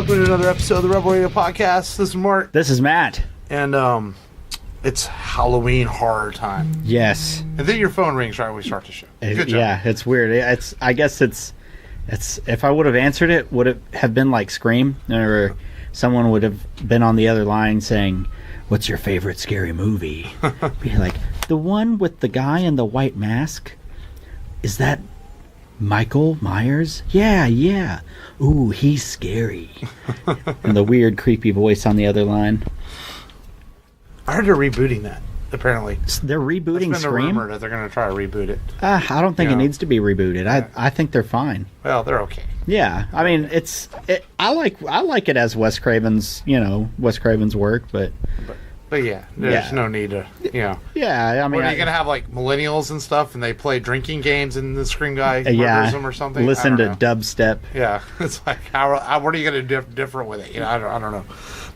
welcome to another episode of the Rebel Radio Podcast. This is Mark. This is Matt. And it's Halloween horror time. Yes. And then your phone rings right when we start the show. Good job. Yeah, it's weird. I guess it's if I would have answered it, would it have been like Scream? Or someone would have been on the other line saying, "What's your favorite scary movie?" Be like, "The one with the guy in the white mask? Is that Michael Myers? Yeah. Ooh, he's scary." And the weird, creepy voice on the other line. I heard they're rebooting that, apparently. They're rebooting There's been Scream? a rumor that they're going to try to reboot it. I don't think it needs to be rebooted. I think they're fine. Well, they're okay. Yeah, I mean, I like it as Wes Craven's work, but yeah, there's no need to, Yeah, I mean, are you going to have like millennials and stuff, and they play drinking games, and the Scream guy murders them or something? Listen to dubstep. Yeah, it's like what are you going to do different with it? I don't know.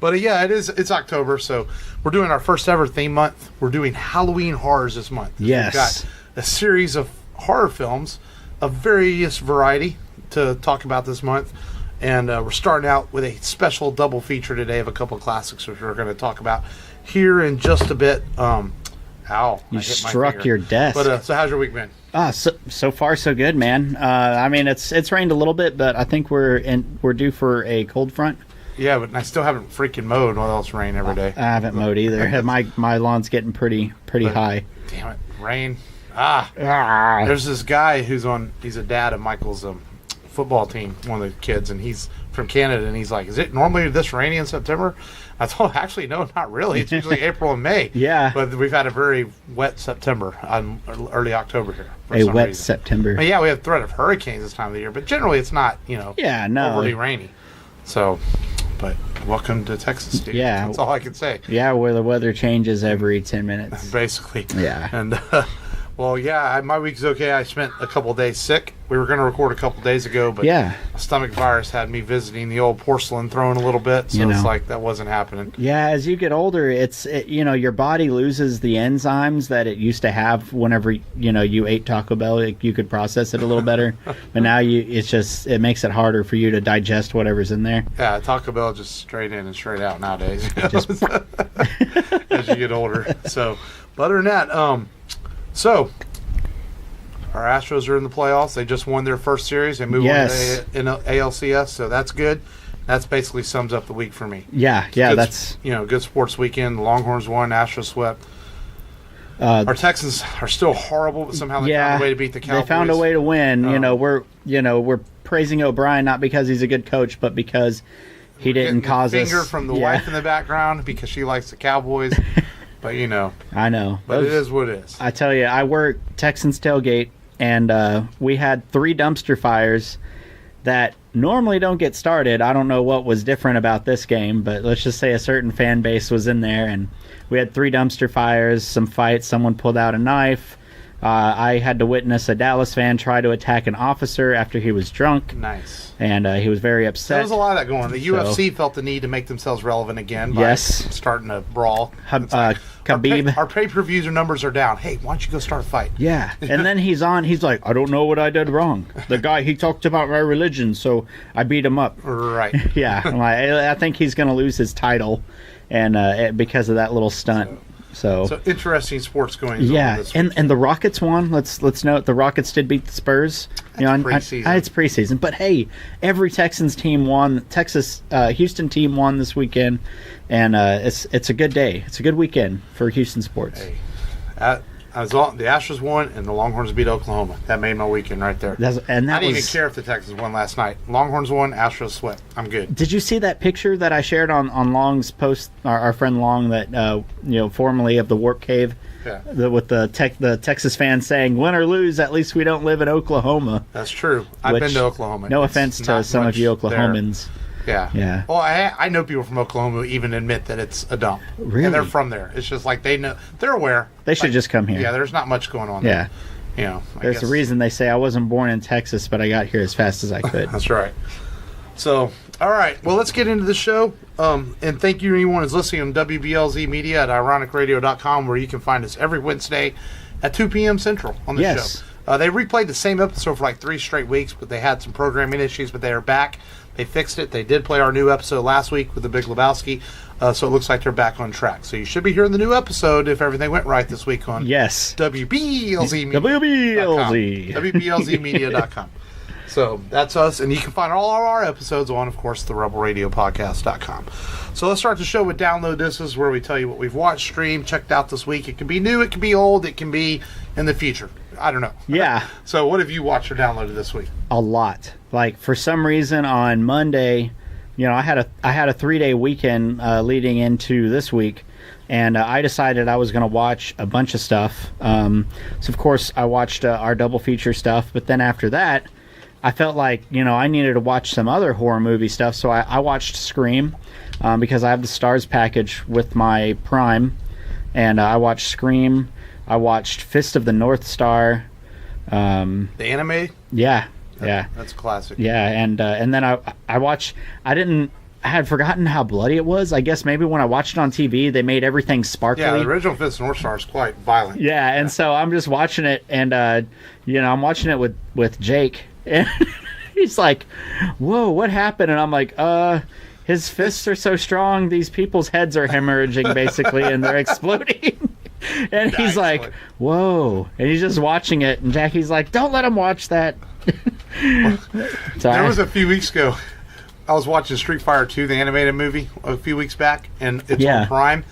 But yeah, it's October, so we're doing our first ever theme month. We're doing Halloween horrors this month. Yes, we've got a series of horror films of various variety to talk about this month. And we're starting out with a special double feature today of a couple of classics, which we're going to talk about here in just a bit. You struck your desk. But so how's your week been? So far so good, man. I mean, it's rained a little bit, but I think we're due for a cold front. Yeah, but I still haven't freaking mowed while it's rain every day. I haven't mowed either. My lawn's getting pretty high. Damn it, rain. There's this guy he's a dad of Michael's football team, one of the kids, and he's from Canada, and he's like, "Is it normally this rainy in September?" I told him, actually, no, not really. It's usually April and May. Yeah. But we've had a very wet September, early October here. A wet reason. September. But yeah, we have threat of hurricanes this time of the year, but generally it's not, overly rainy. So, but welcome to Texas, dude. Yeah. That's all I can say. Yeah, where the weather changes every 10 minutes. Basically. Yeah. And, well, yeah, my week's okay. I spent a couple days sick. We were going to record a couple days ago, but a stomach virus had me visiting the old porcelain throne a little bit, so it's like that wasn't happening. Yeah, as you get older, your body loses the enzymes that it used to have whenever, you ate Taco Bell. You could process it a little better, but now it makes it harder for you to digest whatever's in there. Yeah, Taco Bell just straight in and straight out nowadays, as you get older. So, but other than that, so, our Astros are in the playoffs. They just won their first series. They moved on to ALCS, so that's good. That's basically sums up the week for me. Yeah, that's good sports weekend. The Longhorns won, Astros swept. Our Texans are still horrible, but somehow they found a way to beat the Cowboys. They found a way to win. We're praising O'Brien not because he's a good coach, but because he didn't cause us finger from the wife in the background because she likes the Cowboys. But I know. But it is what it is. I tell you, I work Texans tailgate, and we had 3 dumpster fires that normally don't get started. I don't know what was different about this game, but let's just say a certain fan base was in there, and we had 3 dumpster fires, some fights, someone pulled out a knife. I had to witness a Dallas fan try to attack an officer after he was drunk. Nice. And he was very upset. There was a lot of that going on. The UFC felt the need to make themselves relevant again by starting a brawl. Khabib. Our pay-per-views numbers are down. Hey, why don't you go start a fight? Yeah. And then he's like, I don't know what I did wrong. The guy, he talked about my religion, so I beat him up. Right. Yeah. I think he's going to lose his title and because of that little stunt. So interesting sports going on this weekend. And the Rockets won. Let's note the Rockets did beat the Spurs. Preseason. It's preseason, but hey, every Texans team won. Houston team won this weekend, and it's a good day. It's a good weekend for Houston sports. Hey, the Astros won and the Longhorns beat Oklahoma. That made my weekend right there. I didn't even care if the Texans won last night. Longhorns won, Astros swept. I'm good. Did you see that picture that I shared on Long's post? Our friend Long, that formerly of the Warp Cave, with the Texas fans saying, "Win or lose, at least we don't live in Oklahoma." That's true. I've been to Oklahoma. No offense to some of you Oklahomans. There. Yeah. Well, I know people from Oklahoma who even admit that it's a dump. Really? And they're from there. It's just like they know. They're aware. They should just come here. Yeah, there's not much going on there. There's a reason they say I wasn't born in Texas, but I got here as fast as I could. That's right. So, all right. Well, let's get into the show. And thank you to anyone who's listening on WBLZ Media at IronicRadio.com, where you can find us every Wednesday at 2 p.m. Central on the show. They replayed the same episode for like 3 straight weeks, but they had some programming issues, but they are back. They fixed it. They did play our new episode last week with the Big Lebowski, so it looks like they're back on track. So you should be hearing the new episode if everything went right this week on WBLZ Media. WBLZmedia.com. So that's us, and you can find all of our episodes on, of course, the rebelradiopodcast.com. So let's start the show with Download This. Is where we tell you what we've watched, streamed, checked out this week. It can be new, it can be old, it can be in the future. I don't know. Yeah. So what have you watched or downloaded this week? A lot. Like, for some reason on Monday, I had a 3-day weekend leading into this week, and I decided I was going to watch a bunch of stuff. So of course I watched our double feature stuff, but then after that, I felt like, I needed to watch some other horror movie stuff, so I watched Scream, because I have the Stars package with my Prime, and I watched Scream. I watched Fist of the North Star. The anime? Yeah. That's classic. Yeah, and then I watched... I had forgotten how bloody it was. I guess maybe when I watched it on TV, they made everything sparkly. Yeah, the original Fist of the North Star is quite violent. Yeah, and so I'm just watching it, and, I'm watching it with Jake, and he's like, whoa, what happened? And I'm like, his fists are so strong, these people's heads are hemorrhaging, basically, and they're exploding. And he's like, whoa. And he's just watching it, and Jackie's like, don't let him watch that. There was a few weeks ago, I was watching Street Fighter 2, the animated movie, a few weeks back, and it's on Prime.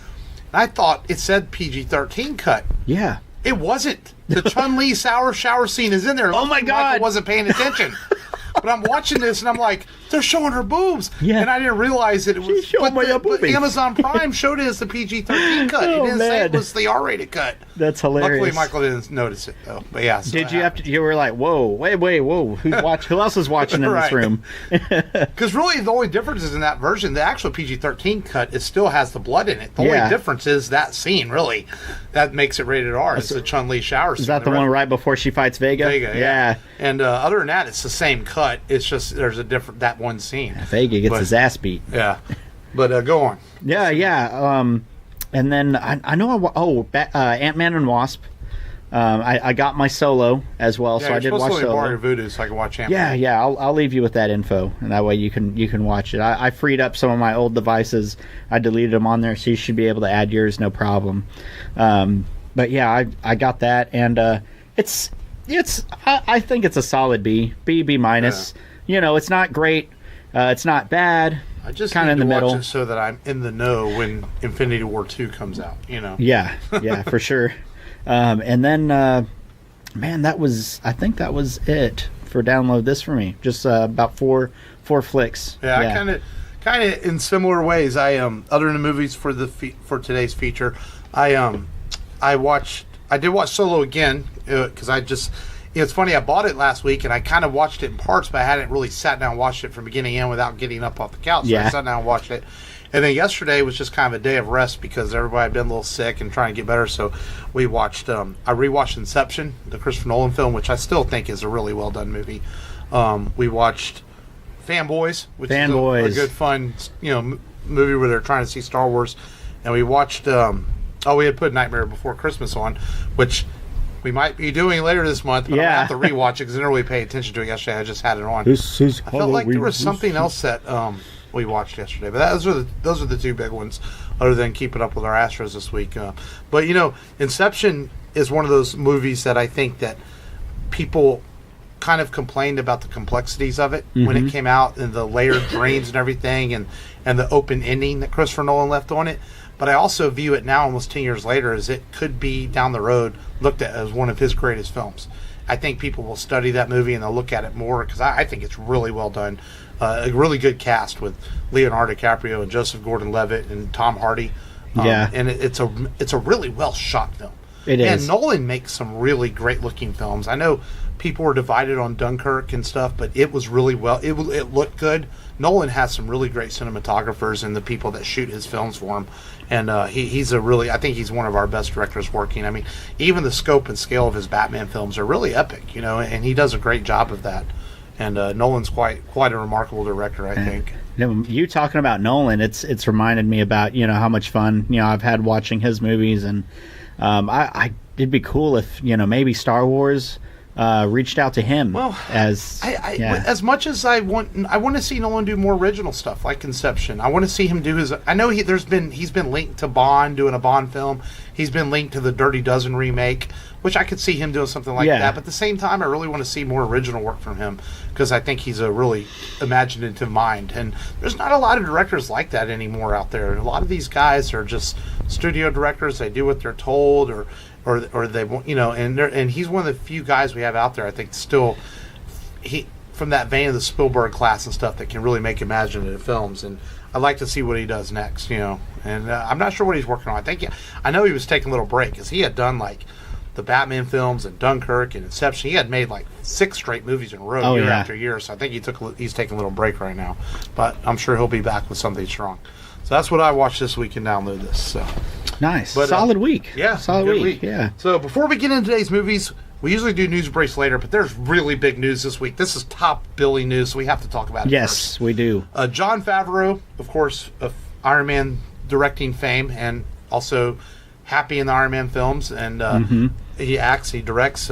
And I thought it said PG-13 cut. Yeah. It wasn't. The Chun-Li shower scene is in there. Oh my God. Michael wasn't paying attention. But I'm watching this, and I'm like, they're showing her boobs. Yeah. And I didn't realize that it was... But Amazon Prime showed it as the PG-13 cut. It didn't say it was the R-rated cut. That's hilarious. Luckily, Michael didn't notice it, though. But yeah. So Did you have to... You were like, whoa. Who else is watching in this room? Because really, the only difference is in that version, the actual PG-13 cut, it still has the blood in it. The only difference is that scene, really. That makes it rated R. It's the Chun-Li shower scene. Is that the one right before she fights Vega? Vega, yeah. And other than that, it's the same cut. It's just there's a different that one scene. Vega gets his ass beat. Yeah, but go on. Yeah. And then I know Ant-Man and Wasp. I got my Solo as well, so I did watch Solo. Borrow your Voodoo so I can watch Ant-Man. Yeah. I'll leave you with that info, and that way you can watch it. I freed up some of my old devices. I deleted them on there, so you should be able to add yours, no problem. But yeah, I got that, and I think it's a solid B minus. Yeah. It's not great. It's not bad. I just kind of in the middle, watch it so that I'm in the know when Infinity War 2 comes out. Yeah, for sure. And then, man, I think that was it for Download This for me. Just about four flicks. Yeah, I kind of in similar ways. I other than the movies for today's feature, I did watch Solo again because I just. It's funny, I bought it last week, and I kind of watched it in parts, but I hadn't really sat down and watched it from beginning to end without getting up off the couch. So I sat down and watched it. And then yesterday was just kind of a day of rest because everybody had been a little sick and trying to get better. So we watched, I rewatched Inception, the Christopher Nolan film, which I still think is a really well-done movie. We watched Fanboys, which is a good, fun movie where they're trying to see Star Wars. And we watched, we had put Nightmare Before Christmas on, which... we might be doing later this month, but I'm going to have to rewatch it because I didn't really pay attention to it yesterday. I just had it on. I felt like there was something else that we watched yesterday, but those are the two big ones, other than keeping up with our Astros this week. But Inception is one of those movies that I think that people kind of complained about the complexities of it when it came out, and the layered dreams and everything, and the open ending that Christopher Nolan left on it. But I also view it now, almost 10 years later, as it could be down the road looked at as one of his greatest films. I think people will study that movie and they'll look at it more because I think it's really well done. A really good cast with Leonardo DiCaprio and Joseph Gordon-Levitt and Tom Hardy. And it's a really well shot film. It is. And Nolan makes some really great looking films. I know people were divided on Dunkirk and stuff, but it was really well. It looked good. Nolan has some really great cinematographers and the people that shoot his films for him. And I think he's one of our best directors working. I mean, even the scope and scale of his Batman films are really epic, and he does a great job of that. And Nolan's quite a remarkable director, I think. You talking about Nolan, it's reminded me about, how much fun, I've had watching his movies. And it'd be cool if, maybe Star Wars reached out to him. Well, as much as I want to see Nolan do more original stuff like Inception. I want to see him do his. I know he's been linked to Bond, doing a Bond film. He's been linked to the Dirty Dozen remake, which I could see him doing something like that. But at the same time, I really want to see more original work from him because I think he's a really imaginative mind. And there's not a lot of directors like that anymore out there. A lot of these guys are just studio directors. They do what they're told, or they want, and he's one of the few guys we have out there, I think, still from that vein of the Spielberg class and stuff that can really make imaginative films. And I'd like to see what he does next, and I'm not sure what he's working on. I know he was taking a little break because he had done like the Batman films and Dunkirk and Inception. He had made like 6 straight movies in a row year after year, so I think he's taking a little break right now, but I'm sure he'll be back with something strong. So that's what I watched this week and download this. So nice. But, solid week. Yeah. Solid week. Yeah. So before we get into today's movies, we usually do news breaks later, but there's really big news this week. This is top billing news, so we have to talk about it first. We do. Jon Favreau, of course, of Iron Man directing fame, and also happy in the Iron Man films, and he directs.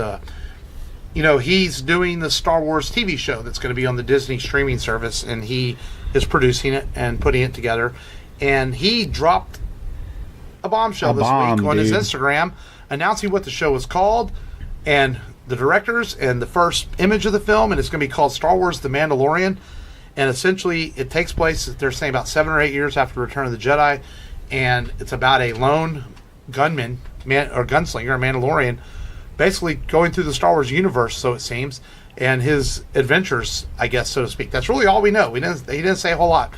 He's doing the Star Wars TV show that's going to be on the Disney streaming service, and he is producing it and putting it together. And he dropped a bombshell this week on his Instagram announcing what the show was called and the directors and the first image of the film, and it's going to be called Star Wars The Mandalorian. And essentially it takes place, they're saying, about 7 or 8 years after Return of the Jedi, and it's about a lone gunman or gunslinger, a Mandalorian, basically going through the Star Wars universe, so it seems, and his adventures, I guess, so to speak. That's really all we know. He didn't say a whole lot,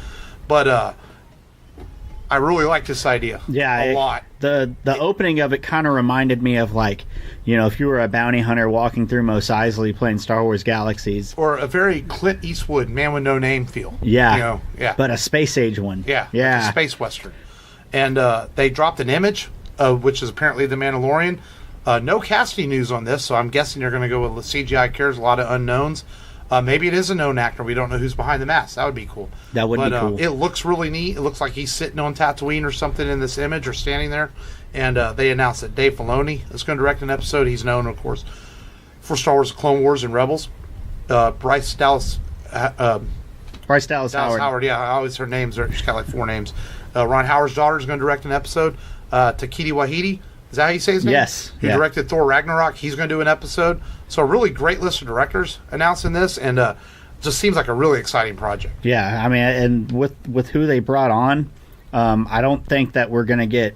but I really like this idea a lot. The opening of it kind of reminded me of, like, if you were a bounty hunter walking through Mos Eisley playing Star Wars Galaxies. Or a very Clint Eastwood, Man with No Name feel. Yeah. But a space age one. Yeah. Like a space western. And they dropped an image, which is apparently the Mandalorian. No casting news on this, so I'm guessing they're going to go with the CGI characters, a lot of unknowns. Maybe it is a known actor. We don't know who's behind the mask. That would be cool. That would be cool. It looks really neat. It looks like he's sitting on Tatooine or something in this image, or standing there. And they announced that Dave Filoni is going to direct an episode. He's known, of course, for Star Wars, Clone Wars, and Rebels. Bryce Dallas Howard. Yeah, I always her names. She's got like 4 names. Ron Howard's daughter is going to direct an episode. Taika Waititi. Is that how you say his name? Yes. He directed Thor Ragnarok. He's going to do an episode. So a really great list of directors announcing this, and just seems like a really exciting project. Yeah, I mean, and with who they brought on, I don't think that we're going to get,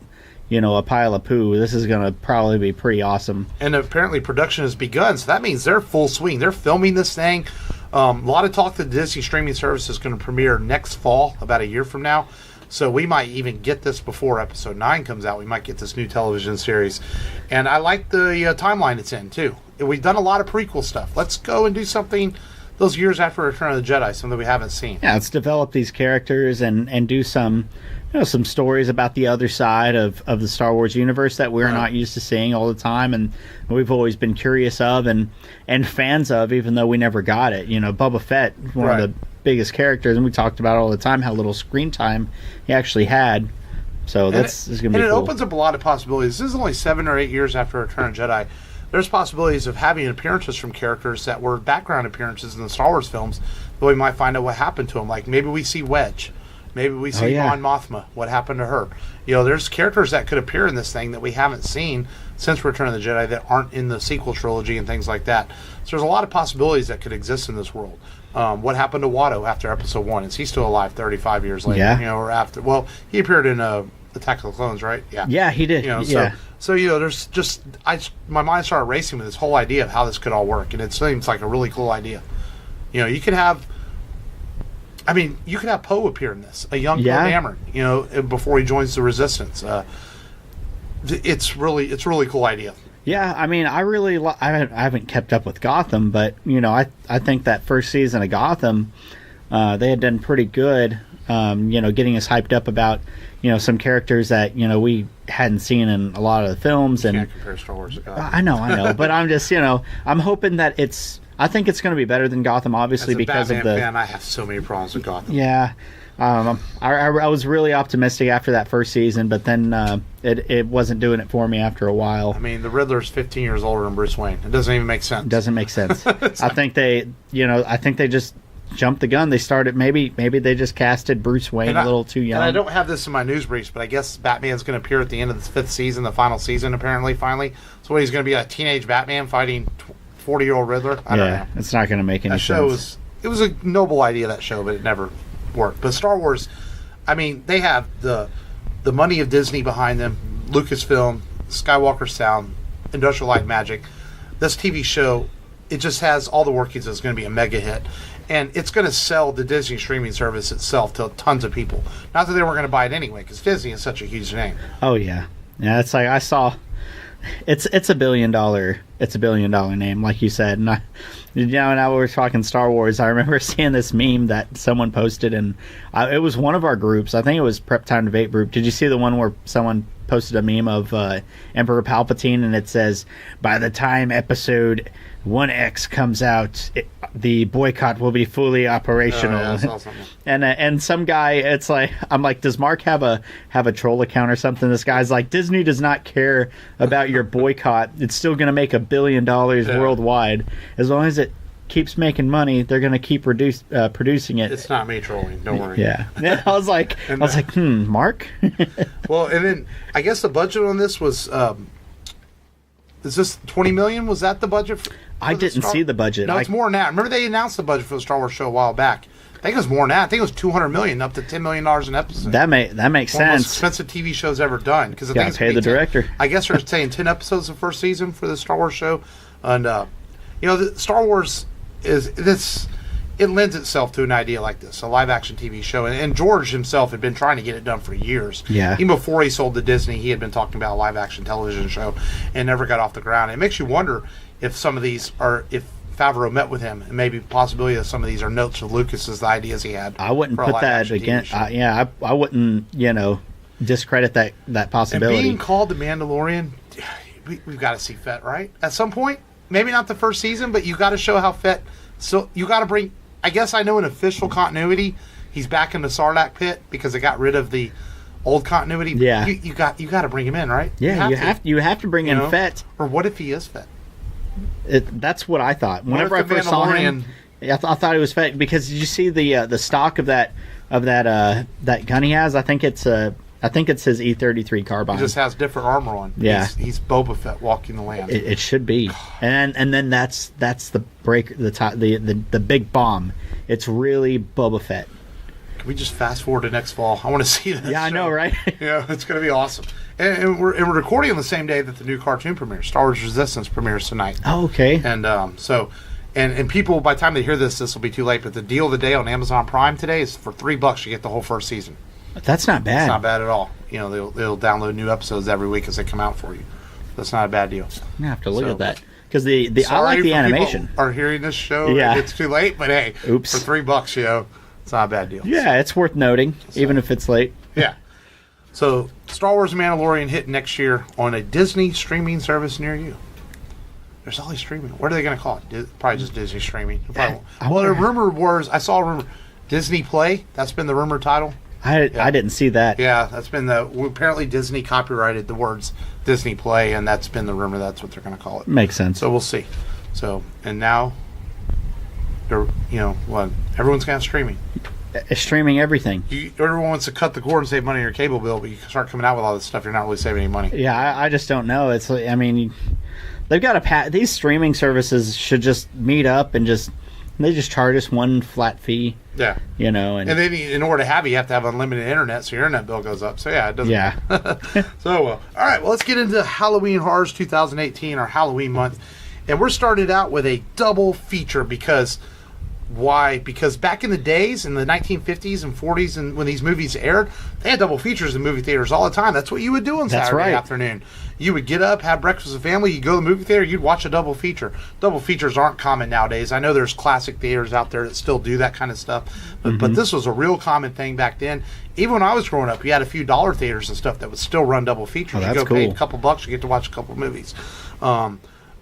a pile of poo. This is going to probably be pretty awesome. And apparently production has begun, so that means they're full swing. They're filming this thing. A lot of talk that the Disney streaming service is going to premiere next fall, about a year from now. So we might even get this before Episode 9 comes out. We might get this new television series. And I like the timeline it's in, too. We've done a lot of prequel stuff. Let's go and do something those years after Return of the Jedi, something we haven't seen. Yeah, let's develop these characters and do some stories about the other side of the Star Wars universe that we're not used to seeing all the time, and we've always been curious of and fans of, even though we never got it. Boba Fett, one of the biggest characters, and we talked about it all the time, how little screen time he actually had. So this is going to be cool. And it opens up a lot of possibilities. This is only 7 or 8 years after Return of the Jedi. There's possibilities of having appearances from characters that were background appearances in the Star Wars films, but we might find out what happened to them. Like maybe we see Wedge. Maybe we see Mon Mothma. What happened to her? There's characters that could appear in this thing that we haven't seen since Return of the Jedi that aren't in the sequel trilogy and things like that. So there's a lot of possibilities that could exist in this world. What happened to Watto after Episode 1? Is he still alive 35 years later? Yeah. Or after? Well, he appeared in Attack of the Clones, right? Yeah. Yeah, he did. So there's just my mind started racing with this whole idea of how this could all work, and it seems like a really cool idea. You could have Poe appear in this, a young Poe Dameron, before he joins the Resistance. It's a really cool idea. Yeah, I mean, I haven't kept up with Gotham, but I think that first season of Gotham, they had done pretty good. Getting us hyped up about some characters that we hadn't seen in a lot of the films. And can't compare Star Wars to Gotham. I know, but I'm just I'm hoping that I think it's going to be better than Gotham, obviously, because Batman of the fan, I have so many problems with Gotham. Yeah, I was really optimistic after that first season, but then it wasn't doing it for me after a while. I mean, the Riddler's 15 years older than Bruce Wayne. It doesn't even make sense. Doesn't make sense. I think they just jumped the gun. They started maybe they just casted Bruce Wayne a little too young. And I don't have this in my news briefs, but I guess Batman's going to appear at the end of the 5th season, the final season, apparently, finally. So he's going to be a teenage Batman fighting 40-year-old Riddler? I don't know. It's not going to make any sense. It was a noble idea, that show, but it never worked. But Star Wars, I mean, they have the money of Disney behind them, Lucasfilm, Skywalker Sound, Industrial Light and Magic. This TV show, it just has all the workings. It's going to be a mega hit. And it's going to sell the Disney streaming service itself to tons of people. Not that they weren't going to buy it anyway, because Disney is such a huge name. Oh, yeah. Yeah, it's like I saw... It's $1 billion. It's $1 billion name, like you said. And now we were talking Star Wars. I remember seeing this meme that someone posted, and it was one of our groups. I think it was Prep Time to Vape group. Did you see the one where someone posted a meme of Emperor Palpatine, and it says, "By the time episode 1X comes out, the boycott will be fully operational." Oh, yeah, I saw something. And some guy, it's like, I'm like, does Mark have a troll account or something? This guy's like, Disney does not care about your boycott. It's still going to make $1 billion worldwide. As long as it keeps making money, they're going to keep producing it. It's not me trolling. Don't worry. Yeah. I was like, Mark? Well, and then I guess the budget on this was... is this $20 million? Was that the budget? I didn't see the budget. No, it's more than that. Remember they announced the budget for the Star Wars show a while back. I think it was more than that. I think it was $200 million, up to $10 million an episode. That makes One of the sense. most expensive TV shows ever done. Because Got to pay the director. I guess they're saying 10 episodes the first season for the Star Wars show, and the Star Wars it lends itself to an idea like this, a live action TV show. And George himself had been trying to get it done for years. Yeah. Even before he sold to Disney, he had been talking about a live action television show and never got off the ground. It makes you wonder if some of these are, if Favreau met with him, and maybe possibility that some of these are notes of Lucas's, the ideas he had. I wouldn't put that against. I wouldn't, discredit that possibility. And being called the Mandalorian, we've got to see Fett, right? At some point, maybe not the first season, but you got to show how Fett. So you got to bring. I guess I know in official continuity, he's back in the Sarlacc pit because they got rid of the old continuity. Yeah, you got to bring him in, right? Yeah, you have to bring in Fett. Or what if he is Fett? That's what I thought. Whenever I first saw him, I thought it was Fett, because did you see the stock of that gun he has? I think it's his E-33 carbine. He just has different armor on. Yeah, he's Boba Fett walking the land. It should be, and then that's the break, the big bomb. It's really Boba Fett. Can we just fast forward to next fall? I want to see that. Yeah, show. I know, right? Yeah, it's going to be awesome. And we're recording on the same day that the new cartoon premieres. Star Wars Resistance premieres tonight. Oh, okay. And and people, by the time they hear this will be too late. But the deal of the day on Amazon Prime today is for $3 you get the whole first season. That's not bad. It's not bad at all. They'll download new episodes every week as they come out for you. That's not a bad deal. I'm gonna have to look at that, because I like the animation. Are hearing this show? Yeah, it's too late. But hey, oops, for $3, it's not a bad deal. Yeah, it's worth noting, even if it's late. Yeah. So, Star Wars Mandalorian hit next year on a Disney streaming service near you. There's all these streaming. What are they going to call it? Probably just Disney streaming. Well, the rumor was, I saw a rumor, Disney Play. That's been the rumor title. I didn't see that. Yeah, that's been apparently Disney copyrighted the words Disney Play, and that's been the rumor. That's what they're going to call it. Makes sense. So we'll see. So, and now, everyone's going to have streaming. Streaming everything. Everyone wants to cut the cord and save money on your cable bill, but you start coming out with all this stuff, you're not really saving any money. Yeah, I just don't know. It's like, I mean, they've got these streaming services should just meet up and they just charge us one flat fee. Yeah. And then in order to have it, you have to have unlimited internet, so your internet bill goes up. So yeah, it doesn't. Yeah. So all right, well, let's get into Halloween Horrors 2018, our Halloween month, and we're started out with a double feature because. Why? Because back in the days, in the 1950s and 40s, and when these movies aired, they had double features in movie theaters all the time. That's what you would do on Saturday afternoon. You would get up, have breakfast with the family, you'd go to the movie theater, you'd watch a double feature. Double features aren't common nowadays. I know there's classic theaters out there that still do that kind of stuff, but this was a real common thing back then. Even when I was growing up, you had a few dollar theaters and stuff that would still run double features. Oh, you go cool. pay a couple bucks, you get to watch a couple movies.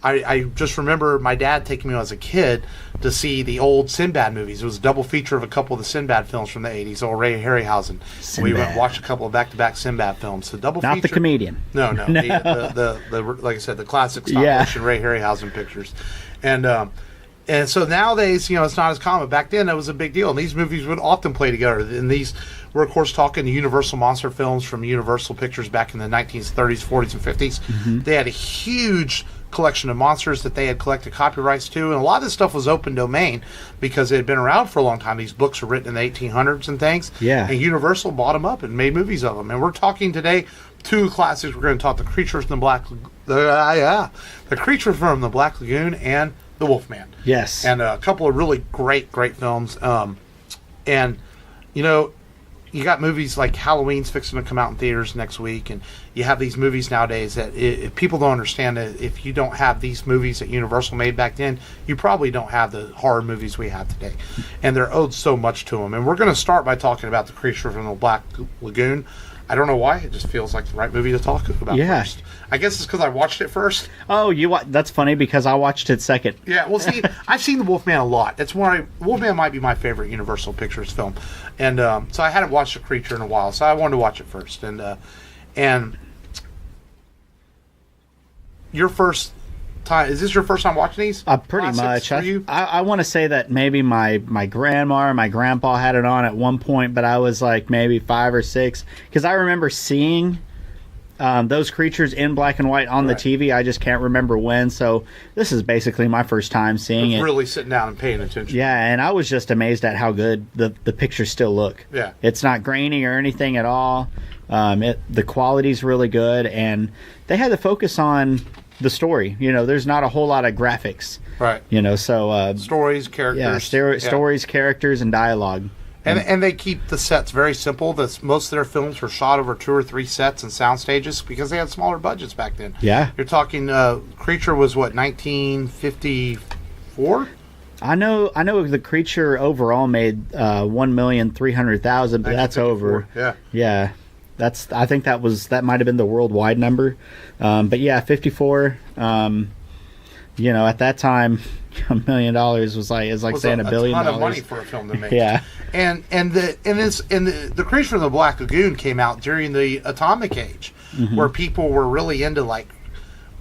I just remember my dad taking me when I was a kid to see the old Sinbad movies. It was a double feature of a couple of the Sinbad films from the 80s, old Ray Harryhausen. We went and watched a couple of back-to-back Sinbad films. So double Not feature. the comedian. No. The like I said, the classic stop-motion Ray Harryhausen pictures. And so nowadays, it's not as common. Back then, that was a big deal. And these movies would often play together. And these, we're, of course, talking the Universal monster films from Universal Pictures back in the 1930s, 40s, and 50s. Mm-hmm. They had a huge collection of monsters that they had collected copyrights to. And a lot of this stuff was open domain because it had been around for a long time. These books were written in the 1800s and things. Yeah. And Universal bought them up and made movies of them. And we're talking today two classics. We're going to talk The Creature from the Creature from the Black Lagoon and The Wolfman. Yes. And a couple of really great films. And, you got movies like Halloween's fixing to come out in theaters next week. And you have these movies nowadays that if people don't understand that if you don't have these movies that Universal made back then, you probably don't have the horror movies we have today. And they're owed so much to them. And we're going to start by talking about The Creature from the Black Lagoon. I don't know why. It just feels like the right movie to talk about first. I guess it's because I watched it first. Oh, that's funny because I watched it second. Yeah, well, see, I've seen The Wolfman a lot. That's why Wolfman might be my favorite Universal Pictures film. And so I hadn't watched The Creature in a while, so I wanted to watch it first. And your first time, is this your first time watching these? Pretty much. I want to say that maybe my grandma or my grandpa had it on at one point, but I was like maybe 5 or 6 because I remember seeing those creatures in black and white on the TV. I just can't remember when. So this is basically my first time seeing it. Really sitting down and paying attention. Yeah, and I was just amazed at how good the pictures still look. Yeah, it's not grainy or anything at all. The quality's really good, and they had to focus on the story. There's not a whole lot of graphics. Right. So stories, characters. Yeah, stories, characters, and dialogue. And they keep the sets very simple. Most of their films were shot over 2 or 3 sets and sound stages because they had smaller budgets back then. Yeah. You're talking Creature was what, 1954? I know the Creature overall made 1,300,000, but that's over. Yeah. Yeah. I think that might have been the worldwide number. But yeah, 54. At that time, $1 million was like saying $1 billion. A ton of money for a film to make. Yeah. And the Creature from the Black Lagoon came out during the atomic age, mm-hmm. where people were really into like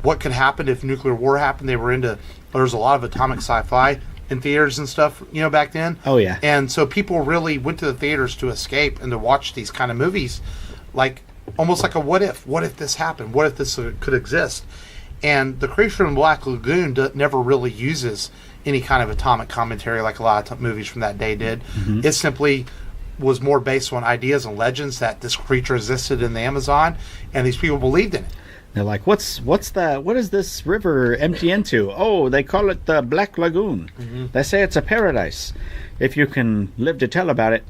what could happen if nuclear war happened. There was a lot of atomic sci-fi in theaters and stuff, back then. Oh yeah. And so people really went to the theaters to escape and to watch these kind of movies, like almost like a what if this happened? What if this could exist? And The Creature from the Black Lagoon never really uses any kind of atomic commentary like a lot of movies from that day did. Mm-hmm. It simply was more based on ideas and legends that this creature existed in the Amazon, and these people believed in it. They're like, what is this river empty into? Oh, they call it the Black Lagoon. Mm-hmm. They say it's a paradise if you can live to tell about it.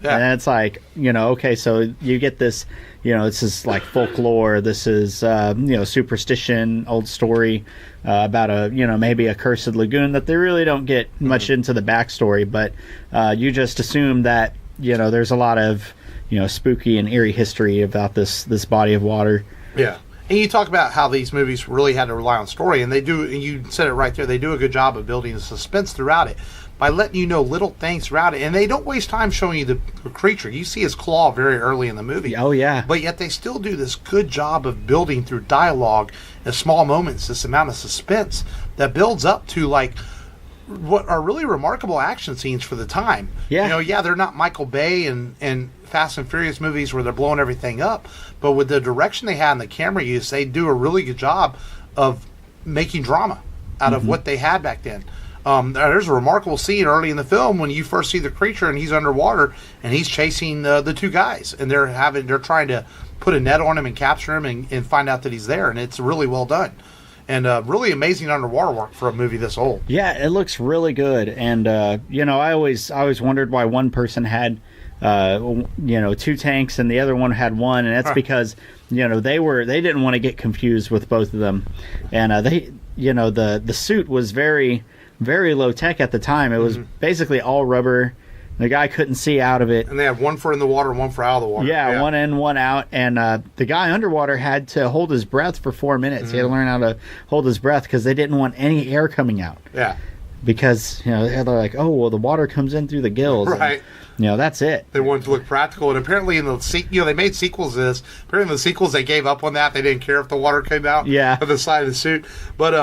Yeah. And it's like, okay, so you get this, this is like folklore. This is, superstition, old story about maybe a cursed lagoon that they really don't get much mm-hmm. into the backstory. But you just assume that, there's a lot of, spooky and eerie history about this body of water. Yeah. And you talk about how these movies really had to rely on story, and they do, and you said it right there, they do a good job of building the suspense throughout it by letting you know little things throughout it. And they don't waste time showing you the creature. You see his claw very early in the movie. Oh, yeah. But yet they still do this good job of building through dialogue in small moments, this amount of suspense that builds up to, like, what are really remarkable action scenes for the time. Yeah. They're not Michael Bay and Fast and Furious movies where they're blowing everything up, but with the direction they had and the camera use, they do a really good job of making drama out of what they had back then. There's a remarkable scene early in the film when you first see the creature and he's underwater and he's chasing the 2 guys, and they're trying to put a net on him and capture him and find out that he's there, and it's really well done. And really amazing underwater work for a movie this old. Yeah, it looks really good. And I always wondered why one person had 2 tanks and the other one had 1, and that's because they didn't want to get confused with both of them. And the suit was very, very low tech at the time. It was basically all rubber. The guy couldn't see out of it. And they had one for in the water and one for out of the water. Yeah, one in, one out. And the guy underwater had to hold his breath for 4 minutes. Mm-hmm. He had to learn how to hold his breath because they didn't want any air coming out. Yeah. Because, they're like, oh, well, the water comes in through the gills. Right. And, that's it. They wanted to look practical. And apparently in the they made sequels to this. Apparently in the sequels they gave up on that. They didn't care if the water came out of the side of the suit. But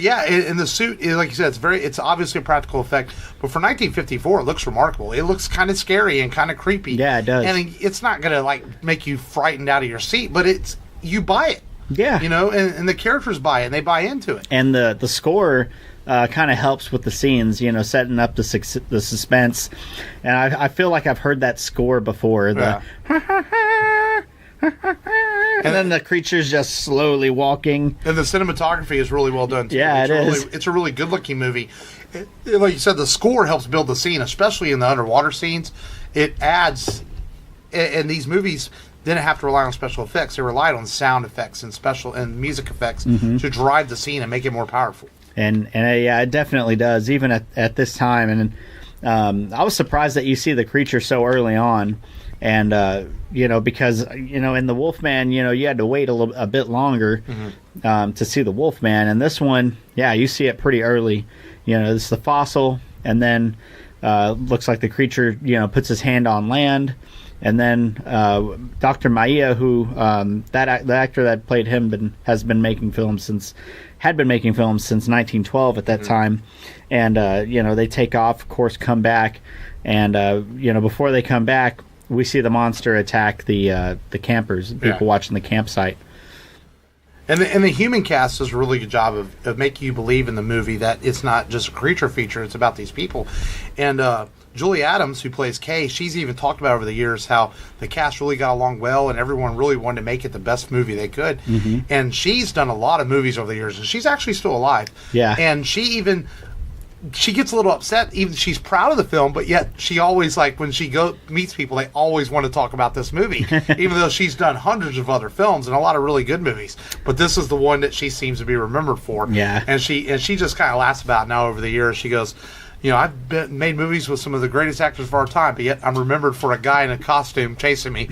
yeah, in the suit, like you said, it's obviously a practical effect. But for 1954, it looks remarkable. It looks kind of scary and kind of creepy. Yeah, it does. And it's not going to make you frightened out of your seat, but you buy it. Yeah. And the characters buy it and they buy into it. And the score kind of helps with the scenes, setting up the suspense. And I feel like I've heard that score before. And then the creature's just slowly walking. And the cinematography is really well done, too. Yeah, It's a really good-looking movie. Like you said, the score helps build the scene, especially in the underwater scenes. It adds... And these movies didn't have to rely on special effects. They relied on sound effects and music effects to drive the scene and make it more powerful. And it definitely does, even at this time. And I was surprised that you see the creature so early on. And, because, in the Wolfman, you had to wait a bit longer to see the Wolfman. And this one, you see it pretty early. It's the fossil. And then looks like the creature, puts his hand on land. And then Dr. Maia, who the actor that played him had been making films since 1912 at that time. And, they take off, of course, come back. And, before they come back, we see the monster attack the campers, people watching the campsite. And the human cast does a really good job of making you believe in the movie that it's not just a creature feature, it's about these people. And Julie Adams, who plays Kay, she's even talked about over the years how the cast really got along well and everyone really wanted to make it the best movie they could. Mm-hmm. And she's done a lot of movies over the years, and she's actually still alive. Yeah. And she gets a little upset. Even she's proud of the film, but yet she always, when she meets people, they always want to talk about this movie, even though she's done hundreds of other films and a lot of really good movies. But this is the one that she seems to be remembered for. Yeah. And she just kind of laughs about it now over the years. She goes, I've made movies with some of the greatest actors of our time, but yet I'm remembered for a guy in a costume chasing me.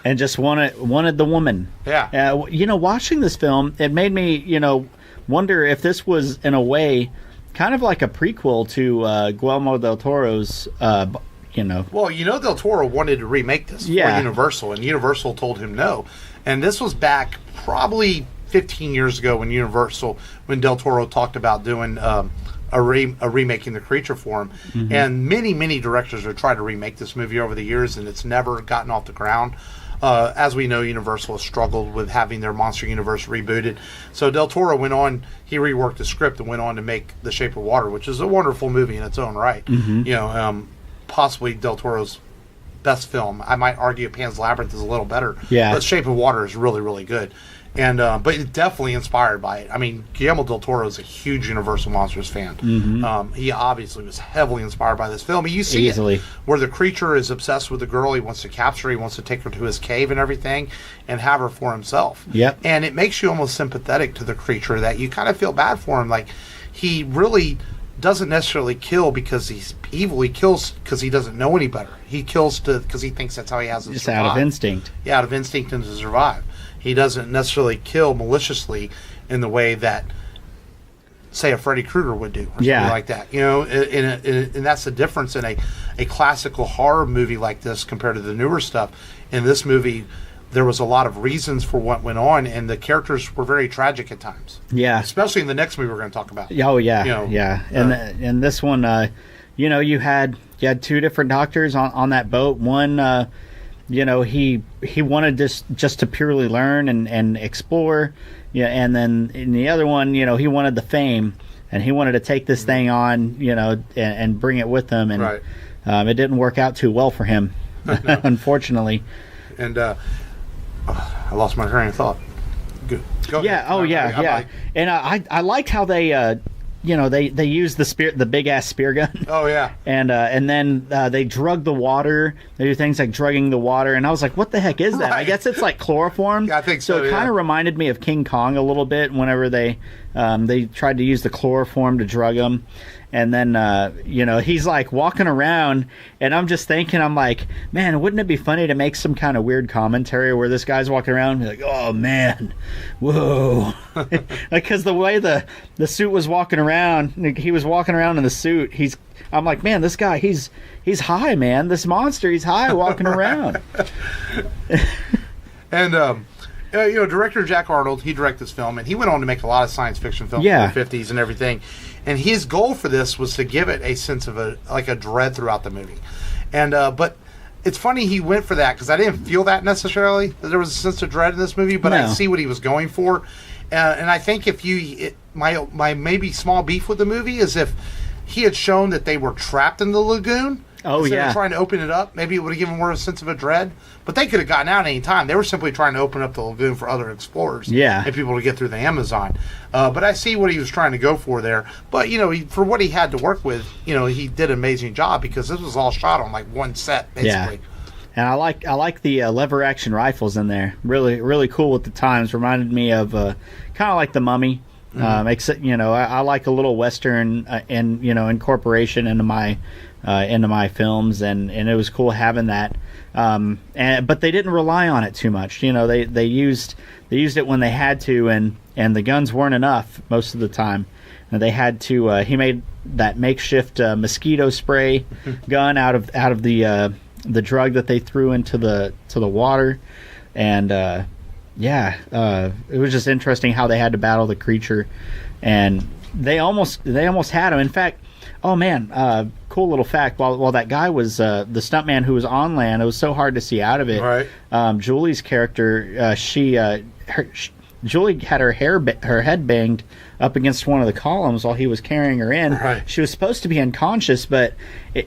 And just wanted the woman. Yeah. Watching this film, it made me, wonder if this was, in a way, kind of like a prequel to Guillermo del Toro's, Well, Del Toro wanted to remake this for Universal, and Universal told him no. And this was back probably 15 years ago when Del Toro talked about doing a remaking the creature for him. Mm-hmm. And many, many directors have tried to remake this movie over the years, and it's never gotten off the ground. As we know, Universal has struggled with having their Monster Universe rebooted. So Del Toro went on, he reworked the script and went on to make The Shape of Water, which is a wonderful movie in its own right. Mm-hmm. Possibly Del Toro's best film. I might argue Pan's Labyrinth is a little better. Yeah. But Shape of Water is really, really good. And but it's definitely inspired by it. I mean, Guillermo del Toro is a huge Universal Monsters fan. Mm-hmm. He obviously was heavily inspired by this film. You see it, where the creature is obsessed with the girl. He wants to capture her. He wants to take her to his cave and everything and have her for himself. Yep. And it makes you almost sympathetic to the creature, that you kind of feel bad for him. Like, he really doesn't necessarily kill because he's evil. He kills because he doesn't know any better. He kills because he thinks that's how he has to survive. Just out of instinct. Yeah, out of instinct and to survive. He doesn't necessarily kill maliciously in the way that, say, a Freddy Krueger would do, or something like that. And that's the difference in a classical horror movie like this compared to the newer stuff. In this movie, there was a lot of reasons for what went on, and the characters were very tragic at times. Yeah, especially in the next movie we're going to talk about. Oh yeah, yeah. And this one, you had two different doctors on that boat. One. He wanted just to purely learn and explore, and then in the other one, he wanted the fame, and he wanted to take this thing on, and bring it with him, and it didn't work out too well for him, unfortunately. And I lost my train of thought. Good. Go ahead. And I liked how they. They use the big ass spear gun. Oh yeah. And then they drug the water. They do things like drugging the water, and I was like, "What the heck is that?" I guess it's like chloroform. Yeah, I think so. So it kind of reminded me of King Kong a little bit. Whenever they They tried to use the chloroform to drug him. And then, he's like walking around, and I'm just thinking, I'm like, man, wouldn't it be funny to make some kind of weird commentary where this guy's walking around and be like, oh man, whoa. Like, because the way the suit was walking around, he was walking around in the suit, I'm like, man, this guy, he's high, man. This monster, he's high walking around. And, director Jack Arnold, he directed this film, and he went on to make a lot of science fiction films in the 50s and everything. And his goal for this was to give it a sense of a dread throughout the movie. And but it's funny he went for that, because I didn't feel that necessarily, that there was a sense of dread in this movie, but I see what he was going for. And I think my maybe small beef with the movie is if he had shown that they were trapped in the lagoon. Oh, instead yeah. of trying to open it up, maybe it would have given more of a sense of a dread. But they could have gotten out any time. They were simply trying to open up the lagoon for other explorers. Yeah. And people to get through the Amazon. But I see what he was trying to go for there. But, for what he had to work with, he did an amazing job, because this was all shot on, like, one set, basically. Yeah. And I like the lever action rifles in there. Really, really cool with the times. Reminded me of kind of like the Mummy. Except, I like a little Western incorporation into my films, and it was cool having that. But they didn't rely on it too much. They used it when they had to, and the guns weren't enough most of the time. And they had to. He made that makeshift mosquito spray gun out of the drug that they threw into the water, and it was just interesting how they had to battle the creature, and they almost had him. In fact, oh man, cool little fact. While that guy was the stuntman who was on land, it was so hard to see out of it. Right. Julie's character, Julie had her head banged up against one of the columns while he was carrying her in. Right. She was supposed to be unconscious, but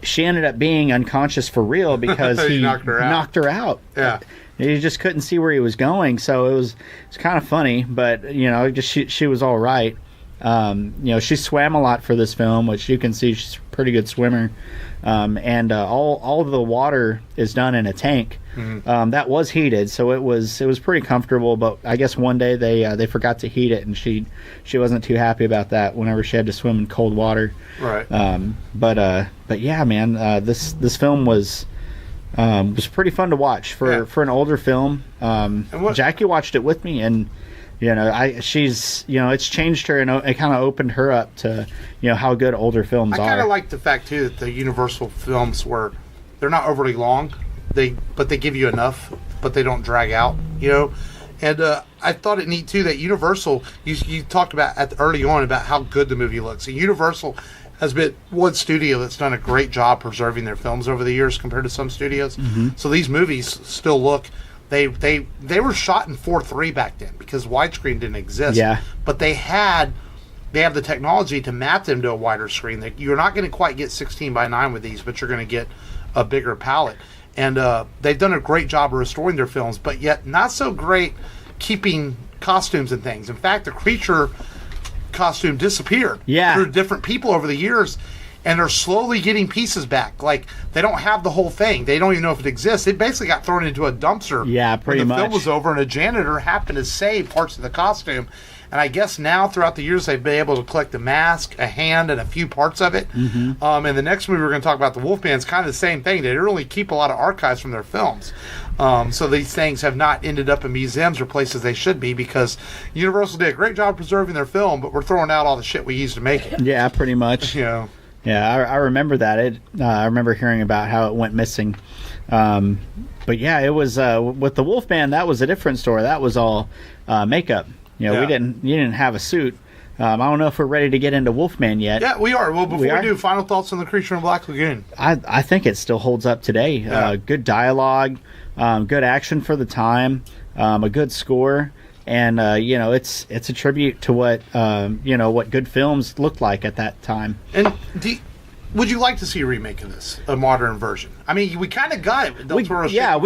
she ended up being unconscious for real because he knocked her out. Yeah. You just couldn't see where he was going, so it's kind of funny, but she was all right. She swam a lot for this film, which you can see she's a pretty good swimmer. And all of the water is done in a tank. Mm-hmm. That was heated, so it was pretty comfortable. But I guess one day they forgot to heat it, and she wasn't too happy about that. Whenever she had to swim in cold water, right? But yeah, man, this film was pretty fun to watch for an older film. Jackie watched it with me, and it's changed her, and it kind of opened her up to how good older films are. I kind of like the fact too that the Universal films they're not overly long, but they give you enough, but they don't drag out, And I thought it neat too that Universal, you talked about early on about how good the movie looks. And Universal has been one studio that's done a great job preserving their films over the years compared to some studios. Mm-hmm. So these movies still look. They were shot in 4:3 back then because widescreen didn't exist. Yeah. But they have the technology to map them to a wider screen. You're not going to quite get 16:9 with these, but you're going to get a bigger palette. And they've done a great job of restoring their films, but yet not so great keeping costumes and things. In fact, the creature costume disappeared through different people over the years. And they're slowly getting pieces back. Like, they don't have the whole thing. They don't even know if it exists. It basically got thrown into a dumpster. Yeah, pretty much. When the film was over, and a janitor happened to save parts of the costume. And I guess now, throughout the years, they've been able to collect a mask, a hand, and a few parts of it. Mm-hmm. And the next movie we're going to talk about, The Wolfman, is kind of the same thing. They don't really keep a lot of archives from their films. So these things have not ended up in museums or places they should be, because Universal did a great job preserving their film, but we're throwing out all the shit we used to make it. Yeah, pretty much. Yeah, I remember that. I remember hearing about how it went missing. But yeah, it was with the Wolfman. That was a different story. That was all makeup. You didn't have a suit. I don't know if we're ready to get into Wolfman yet. Yeah, we are. Well, before we do, final thoughts on The Creature in Black Lagoon. I think it still holds up today. Yeah. Good dialogue, good action for the time, a good score. And it's a tribute to what what good films looked like at that time. And would you like to see a remake of this, a modern version? I mean, we kind of got it. We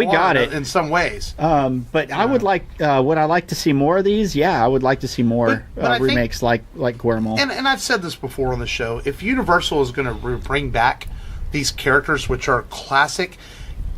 got it in some ways. But I would like. Would I like to see more of these? Yeah, I would like to see more remakes like Guillermo. And I've said this before on the show. If Universal is going to bring back these characters, which are classic,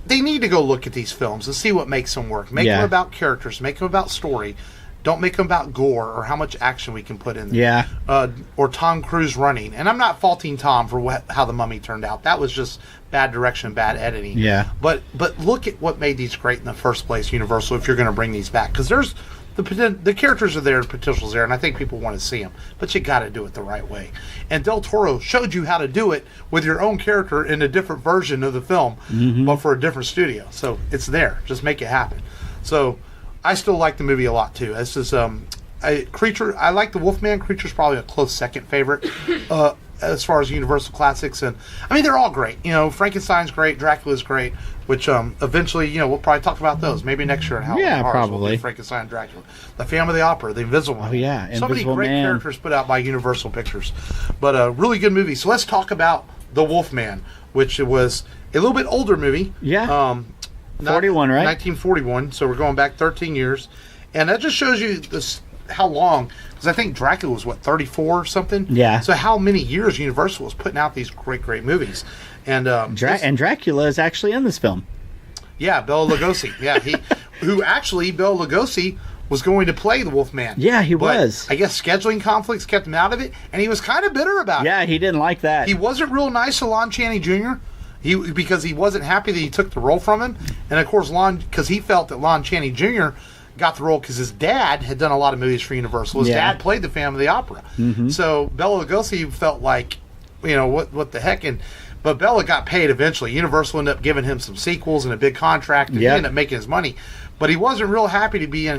they need to go look at these films and see what makes them work. Make them about characters. Make them about story. Don't make them about gore or how much action we can put in there. Yeah. Or Tom Cruise running. And I'm not faulting Tom for how The Mummy turned out. That was just bad direction, bad editing. Yeah. But look at what made these great in the first place, Universal, if you're going to bring these back. Because there's the characters are there, the potential's there, and I think people want to see them. But you got to do it the right way. And Del Toro showed you how to do it with your own character in a different version of the film, but for a different studio. So it's there. Just make it happen. So I still like the movie a lot too. This is Creature. I like the Wolfman. Creature's probably a close second favorite as far as Universal classics. And I mean, they're all great. You know, Frankenstein's great. Dracula's great. Which eventually, you know, we'll probably talk about those maybe next year. Yeah, probably. Frankenstein, Dracula, The Phantom of the Opera, The Invisible Man. Oh yeah, so many Invisible great Man. characters put out by Universal Pictures, but a really good movie. So let's talk about The Wolfman, which was a little bit older movie. Yeah. 41, right? 1941. So we're going back 13 years, and that just shows you how long. Because I think Dracula was 34 or something. Yeah. So how many years Universal was putting out these great movies, and and Dracula is actually in this film. Yeah, Bela Lugosi. Yeah, Bela Lugosi was going to play the Wolfman. Yeah, he was. I guess scheduling conflicts kept him out of it, and he was kind of bitter about it. Yeah, he didn't like that. He wasn't real nice to Lon Chaney Jr. Because he wasn't happy that he took the role from him, and of course because he felt that Lon Chaney Jr. got the role because his dad had done a lot of movies for Universal. His dad played the Phantom of the Opera, so Bela Lugosi felt like, you know, what the heck. But Bela got paid eventually. Universal ended up giving him some sequels and a big contract, and he ended up making his money. But he wasn't real happy to be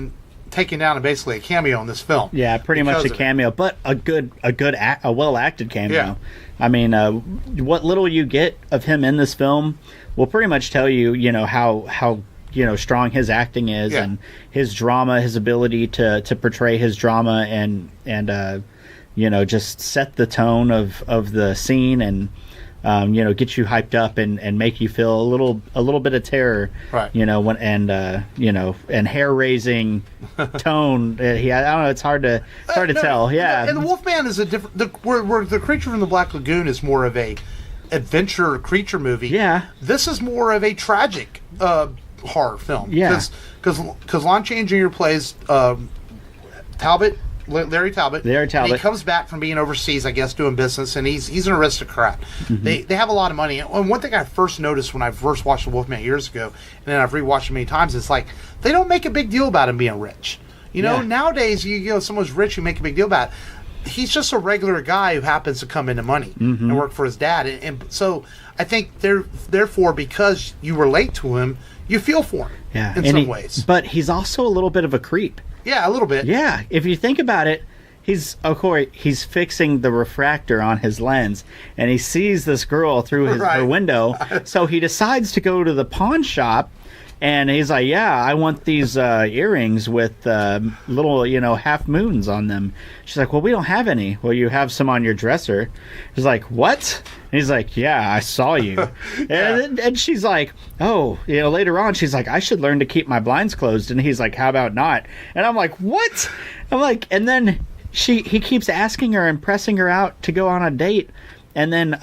taken down and basically a cameo in this film. Yeah, pretty much a cameo, but a well acted cameo. Yeah. I mean, what little you get of him in this film will pretty much tell you, you know, how you know strong his acting is, and his drama, his ability to portray his drama, and you know, just set the tone of the scene, and you know, get you hyped up and make you feel a little bit of terror, right? You know, you know, and hair raising tone. I don't know. It's hard to tell. Yeah, and the Wolfman is a different. Where the Creature from the Black Lagoon is more of a adventure creature movie. Yeah, this is more of a tragic horror film. Yeah, because Lon Chaney Jr. plays Larry Talbot. And he comes back from being overseas, I guess, doing business, and he's an aristocrat. They have a lot of money. And one thing I first noticed when I first watched The Wolfman years ago, and then I've rewatched it many times, is like they don't make a big deal about him being rich. You know, nowadays, you know, someone's rich, you make a big deal about it. He's just a regular guy who happens to come into money and work for his dad. And so I think therefore, because you relate to him, you feel for him in some ways. But he's also a little bit of a creep. Yeah, a little bit. Yeah, if you think about it, he's fixing the refractor on his lens, and he sees this girl through her window, so he decides to go to the pawn shop, and he's like, yeah, I want these earrings with little, you know, half moons on them. She's like, well, we don't have any. Well, you have some on your dresser. He's like, what? And he's like, yeah, I saw you. And she's like, oh, you know, later on, she's like, I should learn to keep my blinds closed. And he's like, how about not? And I'm like, what? I'm like, and then he keeps asking her and pressing her out to go on a date. And then,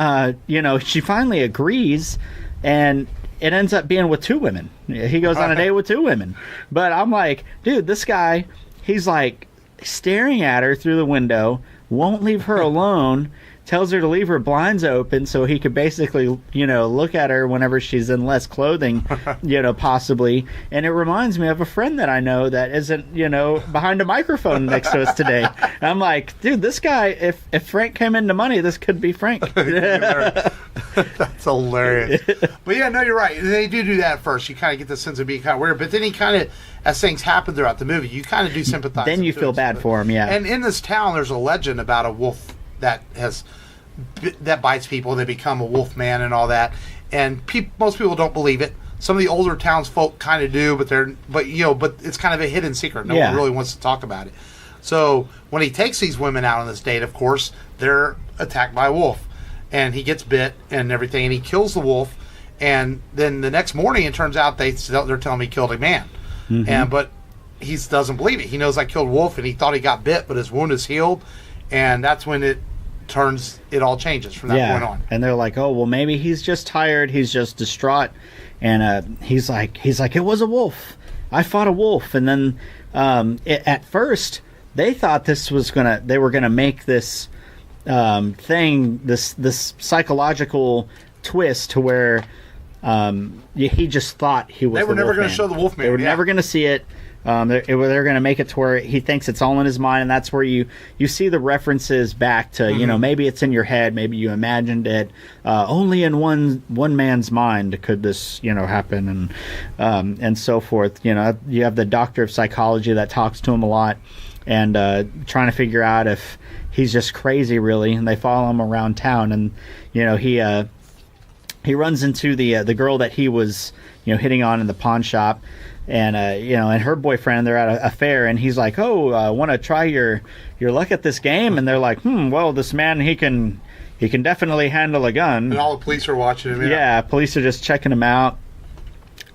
you know, she finally agrees, and it ends up being with two women. He goes on a date with two women. But I'm like, dude, this guy, he's like staring at her through the window, won't leave her alone, tells her to leave her blinds open so he could basically, you know, look at her whenever she's in less clothing, you know, possibly. And it reminds me of a friend that I know that isn't, you know, behind a microphone next to us today. And I'm like, dude, this guy, if Frank came into money, this could be Frank. That's hilarious. But yeah, no, you're right. They do that at first. You kind of get the sense of being kind of weird. But then he kind of, as things happen throughout the movie, you kind of do sympathize. Then you feel bad for him, yeah. And in this town, there's a legend about a wolf that bites people, and they become a wolf man and all that. And most people don't believe it. Some of the older townsfolk kind of do, but it's kind of a hidden secret. No one really wants to talk about it. So when he takes these women out on this date, of course, they're attacked by a wolf. And he gets bit and everything, and he kills the wolf. And then the next morning, it turns out they're telling him he killed a man. But he doesn't believe it. He knows I killed a wolf, and he thought he got bit, but his wound is healed. And that's when it all changes from that point on. And they're like, oh, well, maybe he's just tired. He's just distraught. And he's like, it was a wolf. I fought a wolf. And then At first, they thought they were gonna make this thing, this psychological twist to where he just thought he was. They were never going to show the Wolfman. They were never going to see it. They're going to make it to where he thinks it's all in his mind, and that's where you see the references back to maybe it's in your head, maybe you imagined it. Only in one man's mind could this happen, and so forth. You have the doctor of psychology that talks to him a lot, and trying to figure out if he's just crazy really. And they follow him around town, and he runs into the girl that he was hitting on in the pawn shop. And and her boyfriend, they're at a fair, and he's like, "Oh, want to try your luck at this game?" And they're like, well, this man, he can definitely handle a gun." And all the police are watching him. Yeah, police are just checking him out.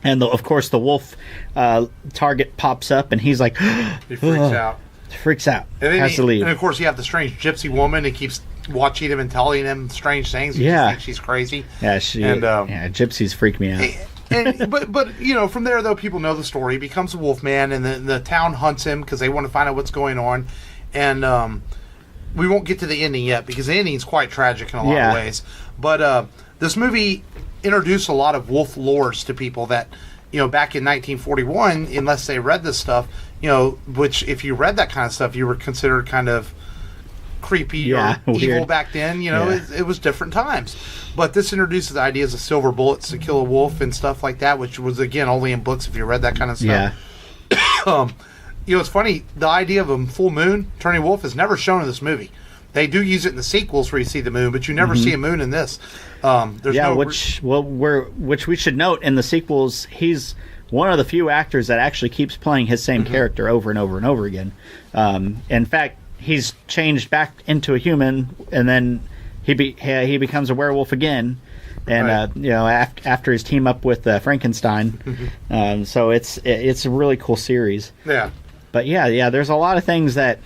And of course, the wolf target pops up, and he's like, he freaks out. Freaks out. And has to leave. And of course, you have the strange gypsy woman that keeps watching him and telling him strange things. He just thinks she's crazy. Yeah, gypsies freak me out. But from there though, people know the story. He becomes a Wolfman, and the town hunts him because they want to find out what's going on. And we won't get to the ending yet because the ending's quite tragic in a lot of ways. But this movie introduced a lot of wolf lores to people that back in 1941, unless they read this stuff, which if you read that kind of stuff, you were considered kind of creepy or evil back then. It was different times. But this introduces ideas of silver bullets to kill a wolf and stuff like that, which was, again, only in books if you read that kind of stuff. It's funny, the idea of a full moon turning wolf is never shown in this movie. They do use it in the sequels where you see the moon, but you never see a moon in this. Which we should note, in the sequels, he's one of the few actors that actually keeps playing his same character over and over and over again. In fact, he's changed back into a human, and then he becomes a werewolf again, and after his team up with Frankenstein. So it's a really cool series. Yeah. But there's a lot of things that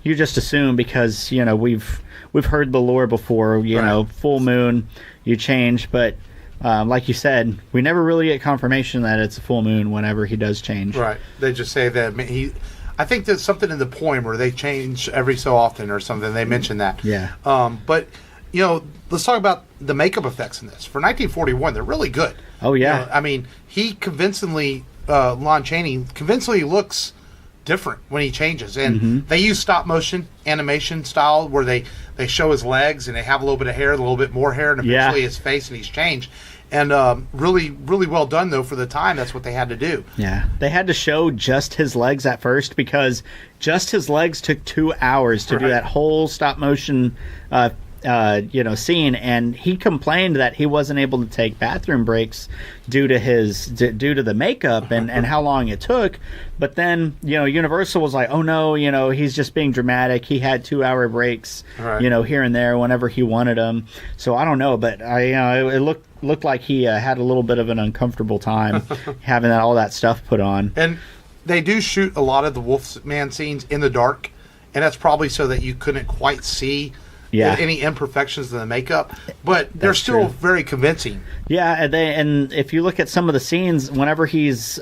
you just assume because we've heard the lore before. Full moon, you change, but like you said, we never really get confirmation that it's a full moon whenever he does change. Right. They just say that he. I think there's something in the poem where they change every so often or something. They mention that. Yeah. But let's talk about the makeup effects in this. For 1941, they're really good. Oh yeah. He convincingly, Lon Chaney convincingly looks different when he changes, and they use stop motion animation style where they show his legs and they have a little bit of hair, a little bit more hair, and eventually his face, and he's changed. And really, really well done, though, for the time. That's what they had to do. Yeah. They had to show just his legs at first because just his legs took 2 hours to do that whole stop motion scene. And he complained that he wasn't able to take bathroom breaks due to the makeup and how long it took. But then, Universal was like, oh, no, he's just being dramatic. He had 2-hour breaks, here and there whenever he wanted them. So I don't know, but it looked like he had a little bit of an uncomfortable time having all that stuff put on. And they do shoot a lot of the Wolfman scenes in the dark, and that's probably so that you couldn't quite see any imperfections in the makeup, but they're still very convincing. Yeah, and if you look at some of the scenes, whenever he's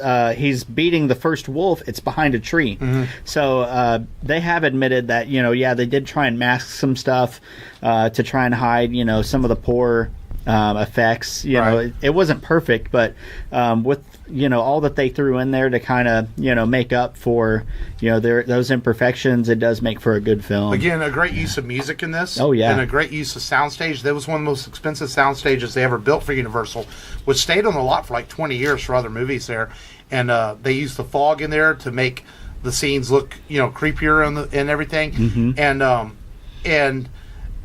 beating the first wolf, it's behind a tree. So they have admitted that they did try and mask some stuff to try and hide some of the poor effects. It wasn't perfect, but with all that they threw in there to kind of make up for those imperfections, it does make for a good film. Again, a great use of music in this. Oh yeah, and a great use of soundstage. That was one of the most expensive sound stages they ever built for Universal, which stayed on the lot for like 20 years for other movies there. And they used the fog in there to make the scenes look creepier and everything. And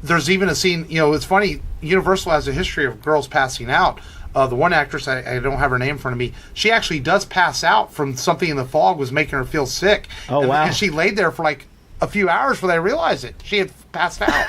there's even a scene. It's funny. Universal has a history of girls passing out. The one actress, I don't have her name in front of me, she actually does pass out from something in the fog was making her feel sick. Oh, wow. And she laid there for like a few hours before they realized it. She had passed out.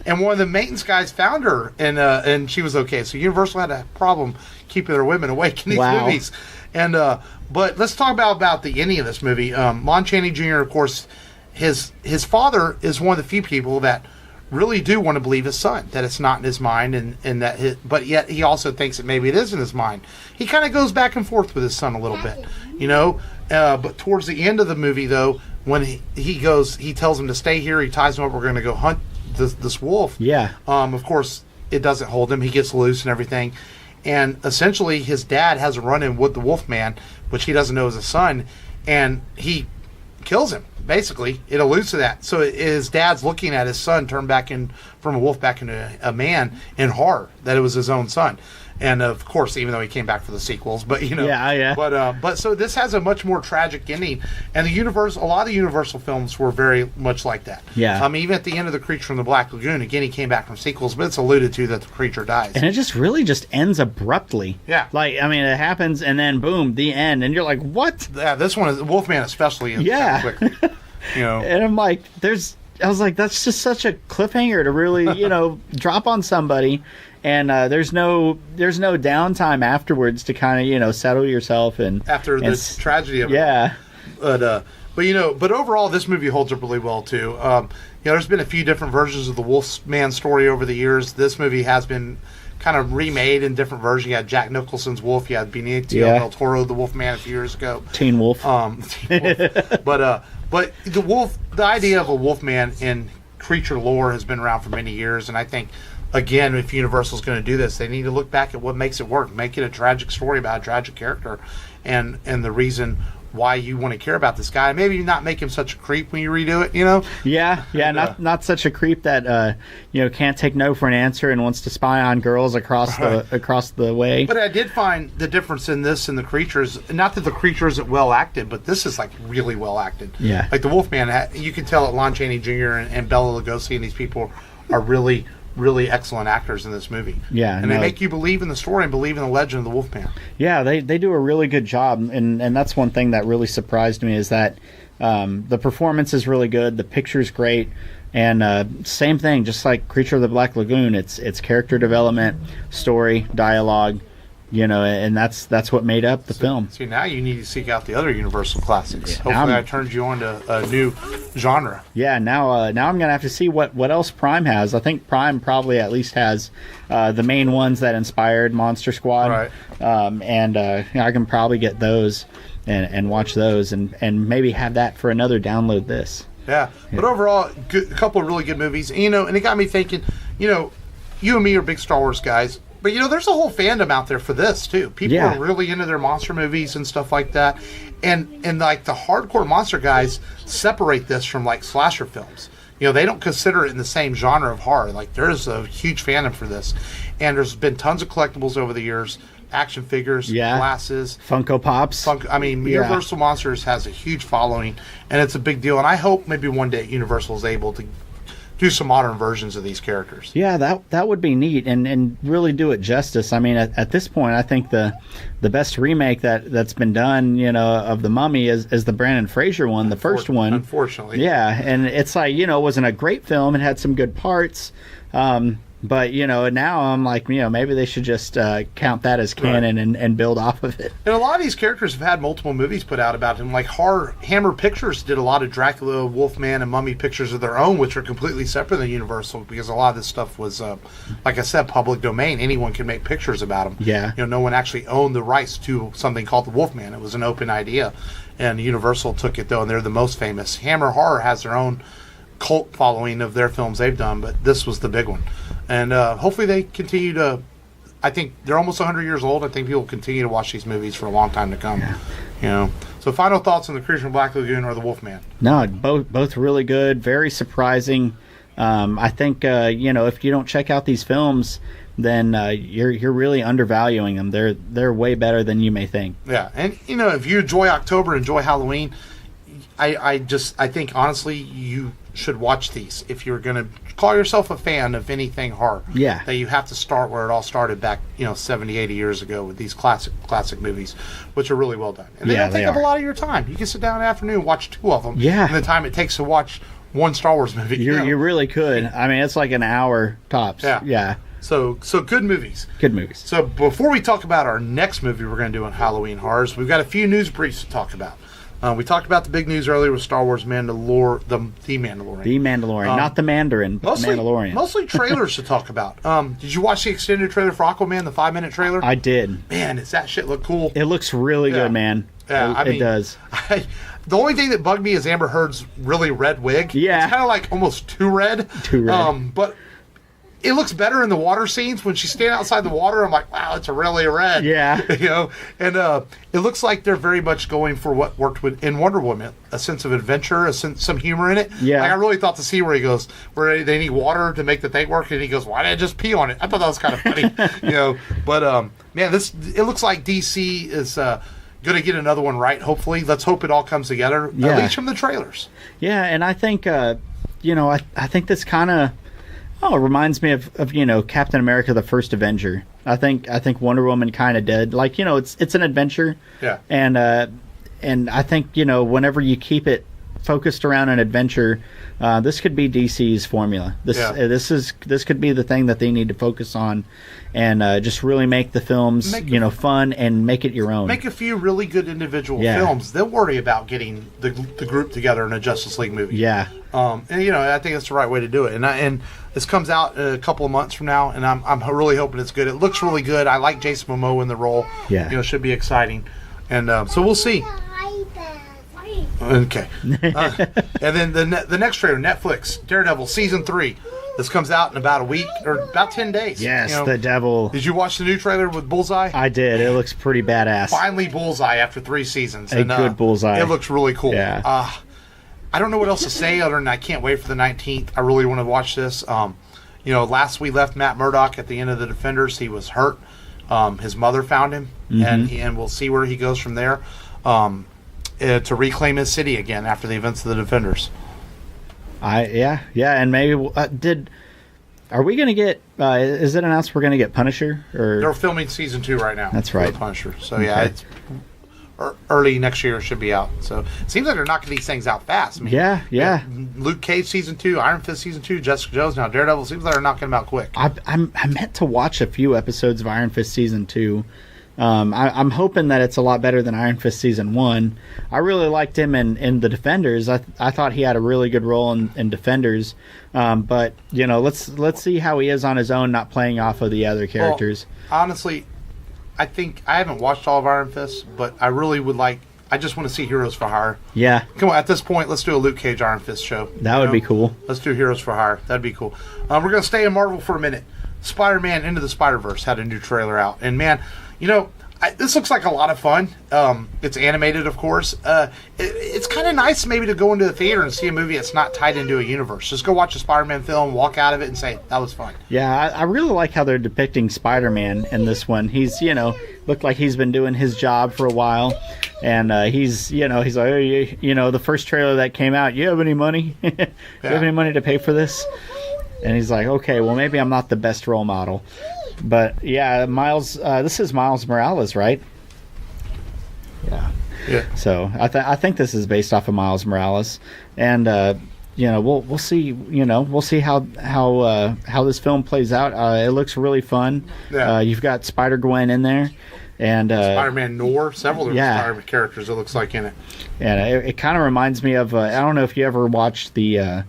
And one of the maintenance guys found her, and she was okay. So Universal had a problem keeping their women awake in these movies. And but let's talk about the ending of this movie. Lon Chaney Jr., of course, his father is one of the few people that really do want to believe his son, that it's not in his mind, and that but yet he also thinks that maybe it is in his mind. He kind of goes back and forth with his son a little bit, but towards the end of the movie, though, when he tells him to stay here, he ties him up, we're going to go hunt this wolf. Yeah. Of course, it doesn't hold him. He gets loose and everything. And essentially, his dad has a run-in with the Wolfman, which he doesn't know is his son, and he kills him. Basically, it alludes to that. So his dad's looking at his son turn back in from a wolf back into a man in horror that it was his own son. And of course, even though he came back for the sequels, but yeah. But so this has a much more tragic ending, and a lot of the Universal films were very much like that. Yeah. Even at the end of the Creature from the Black Lagoon, again, he came back from sequels, but it's alluded to that the creature dies, and it just really just ends abruptly. Yeah. It happens, and then boom, the end, and you're like, what? Yeah, this one is Wolfman, especially. Yeah. Kind of quickly, And I'm like, I was like, that's just such a cliffhanger to really, drop on somebody. And there's no downtime afterwards to kind of settle yourself after the tragedy of it. Yeah. But overall this movie holds up really well too. There's been a few different versions of the Wolfman story over the years. This movie has been kind of remade in different versions. You had Jack Nicholson's Wolf. You had Benicio del Toro, the Wolfman, a few years ago. Teen Wolf. But the idea of a Wolfman in creature lore has been around for many years, and I think, again, if Universal's going to do this, they need to look back at what makes it work. Make it a tragic story about a tragic character, and the reason why you want to care about this guy. Maybe not make him such a creep when you redo it, Yeah, not such a creep that can't take no for an answer and wants to spy on girls across the way. But I did find the difference in this and the creatures. Not that the creature isn't well acted, but this is like really well acted. Yeah, like the Wolfman. You can tell that Lon Chaney Jr. and Bela Lugosi and these people are really excellent actors in this movie. Yeah, and they make you believe in the story and believe in the legend of the Wolfman. Yeah, they do a really good job, and that's one thing that really surprised me is that the performance is really good, the picture's great, and same thing, just like Creature of the Black Lagoon, it's character development, story, dialogue, and that's what made up the film. See, now you need to seek out the other Universal classics. Yeah, hopefully I turned you on to a new genre. Yeah, now I'm going to have to see what else Prime has. I think Prime probably at least has the main ones that inspired Monster Squad. Right. And I can probably get those and watch those and maybe have that for another download this. Yeah, but overall, a couple of really good movies. And it got me thinking, you and me are big Star Wars guys. But, there's a whole fandom out there for this, too. People are really into their monster movies and stuff like that. And like, the hardcore monster guys separate this from, like, slasher films. They don't consider it in the same genre of horror. Like, there's a huge fandom for this. And there's been tons of collectibles over the years. Action figures, glasses. Funko Pops. Universal Monsters has a huge following. And it's a big deal. And I hope maybe one day Universal is able to do some modern versions of these characters. Yeah, that would be neat and really do it justice. I mean, at this point, I think the best remake that's been done, of the Mummy is the Brandon Fraser one, the first one. Unfortunately. Yeah, and it's like, it wasn't a great film. It had some good parts. But, now I'm like, maybe they should just count that as canon and build off of it. And a lot of these characters have had multiple movies put out about him. Like Hammer Pictures did a lot of Dracula, Wolfman, and Mummy pictures of their own, which are completely separate than Universal, because a lot of this stuff was, like I said, public domain. Anyone can make pictures about him. Yeah. No one actually owned the rights to something called the Wolfman. It was an open idea. And Universal took it, though, and they're the most famous. Hammer Horror has their own cult following of their films they've done, but this was the big one. And hopefully they continue to, I think they're almost 100 years old. I think people will continue to watch these movies for a long time to come. Yeah. So final thoughts on the Creature from Black Lagoon or the Wolfman? No, both really good, very surprising. I think, if you don't check out these films, then you're really undervaluing them. They're way better than you may think. Yeah, and if you enjoy October, enjoy Halloween, I think honestly you should watch these if you're going to call yourself a fan of anything horror. Yeah. That you have to start where it all started back, 70, 80 years ago with these classic movies, which are really well done. And they don't take up a lot of your time. You can sit down in the afternoon and watch two of them. Yeah. And the time it takes to watch one Star Wars movie. You really could. I mean, it's like an hour tops. Yeah. So good movies. Good movies. So before we talk about our next movie we're going to do on Halloween horrors, we've got a few news briefs to talk about. We talked about the big news earlier with Star Wars Mandalorian. The Mandalorian, not the Mandarin, but the Mandalorian. Mostly trailers to talk about. Did you watch the extended trailer for Aquaman, the 5-minute trailer? I did. Man, does that shit look cool? It looks really good, man. Yeah, it does. The only thing that bugged me is Amber Heard's really red wig. Yeah. It's kind of like almost too red. Too red. But it looks better in the water scenes. When she's standing outside the water, I'm like, wow, it's really red. Yeah. And it looks like they're very much going for what worked in Wonder Woman, a sense of adventure, some humor in it. Yeah. Like I really thought the scene where he goes, where they need water to make the thing work, and he goes, why didn't I just pee on it? I thought that was kind of funny. But man, it looks like DC is going to get another one right, hopefully. Let's hope it all comes together, at least from the trailers. Yeah, and I think, I think this kind of, it reminds me of Captain America, the First Avenger. I think Wonder Woman kind of did. Like, it's an adventure. Yeah. And I think, whenever you keep it focused around an adventure, this could be DC's formula. This could be the thing that they need to focus on, and just really make the films fun and make it your own. Make a few really good individual films. They'll worry about getting the group together in a Justice League movie. Yeah. And I think that's the right way to do it. And this comes out a couple of months from now, and I'm really hoping it's good. It looks really good. I like Jason Momoa in the role. Yeah. Should be exciting. And so we'll see. Okay. And then the next trailer, Netflix, Daredevil Season 3. This comes out in about a week or about 10 days. Yes, the devil. Did you watch the new trailer with Bullseye? I did. It looks pretty badass. Finally Bullseye after 3 seasons. A good Bullseye. It looks really cool. Yeah. I don't know what else to say other than I can't wait for the 19th. I really want to watch this. Last we left Matt Murdock at the end of The Defenders. He was hurt. His mother found him, and we'll see where he goes from there. To reclaim his city again after the events of The Defenders. And maybe are we going to get? Is it announced we're going to get Punisher? Or they're filming season 2 right now. That's right, Punisher. So it's early next year. It should be out. So it seems like they're knocking these things out fast. I mean, Luke Cage season 2, Iron Fist season 2, Jessica Jones now Daredevil. Seems like they're knocking them out quick. I meant to watch a few episodes of Iron Fist season 2. I'm hoping that it's a lot better than Iron Fist season 1. I really liked him in The Defenders. I thought he had a really good role in Defenders. But let's see how he is on his own, not playing off of the other characters. Well, honestly, I think I haven't watched all of Iron Fist, but I really would like. I just want to see Heroes for Hire. Yeah. Come on, at this point, let's do a Luke Cage Iron Fist show. That would be cool. Let's do Heroes for Hire. That'd be cool. We're going to stay in Marvel for a minute. Spider-Man Into the Spider-Verse had a new trailer out. And man, this looks like a lot of fun. It's animated, of course. It's kind of nice maybe to go into the theater and see a movie that's not tied into a universe. Just go watch a Spider-Man film, walk out of it, and say, that was fun. Yeah, I really like how they're depicting Spider-Man in this one. He's, looked like he's been doing his job for a while. And he's like, the first trailer that came out, you have any money? Do you have any money to pay for this? And he's like, okay, well, maybe I'm not the best role model. But yeah, Miles. This is Miles Morales, right? Yeah. Yeah. So I think this is based off of Miles Morales, and we'll see. We'll see how this film plays out. It looks really fun. Yeah. You've got Spider-Gwen in there, and Spider-Man Noir, several of the Spider-Man characters. It looks like in it. And it kind of reminds me of. I don't know if you ever watched the.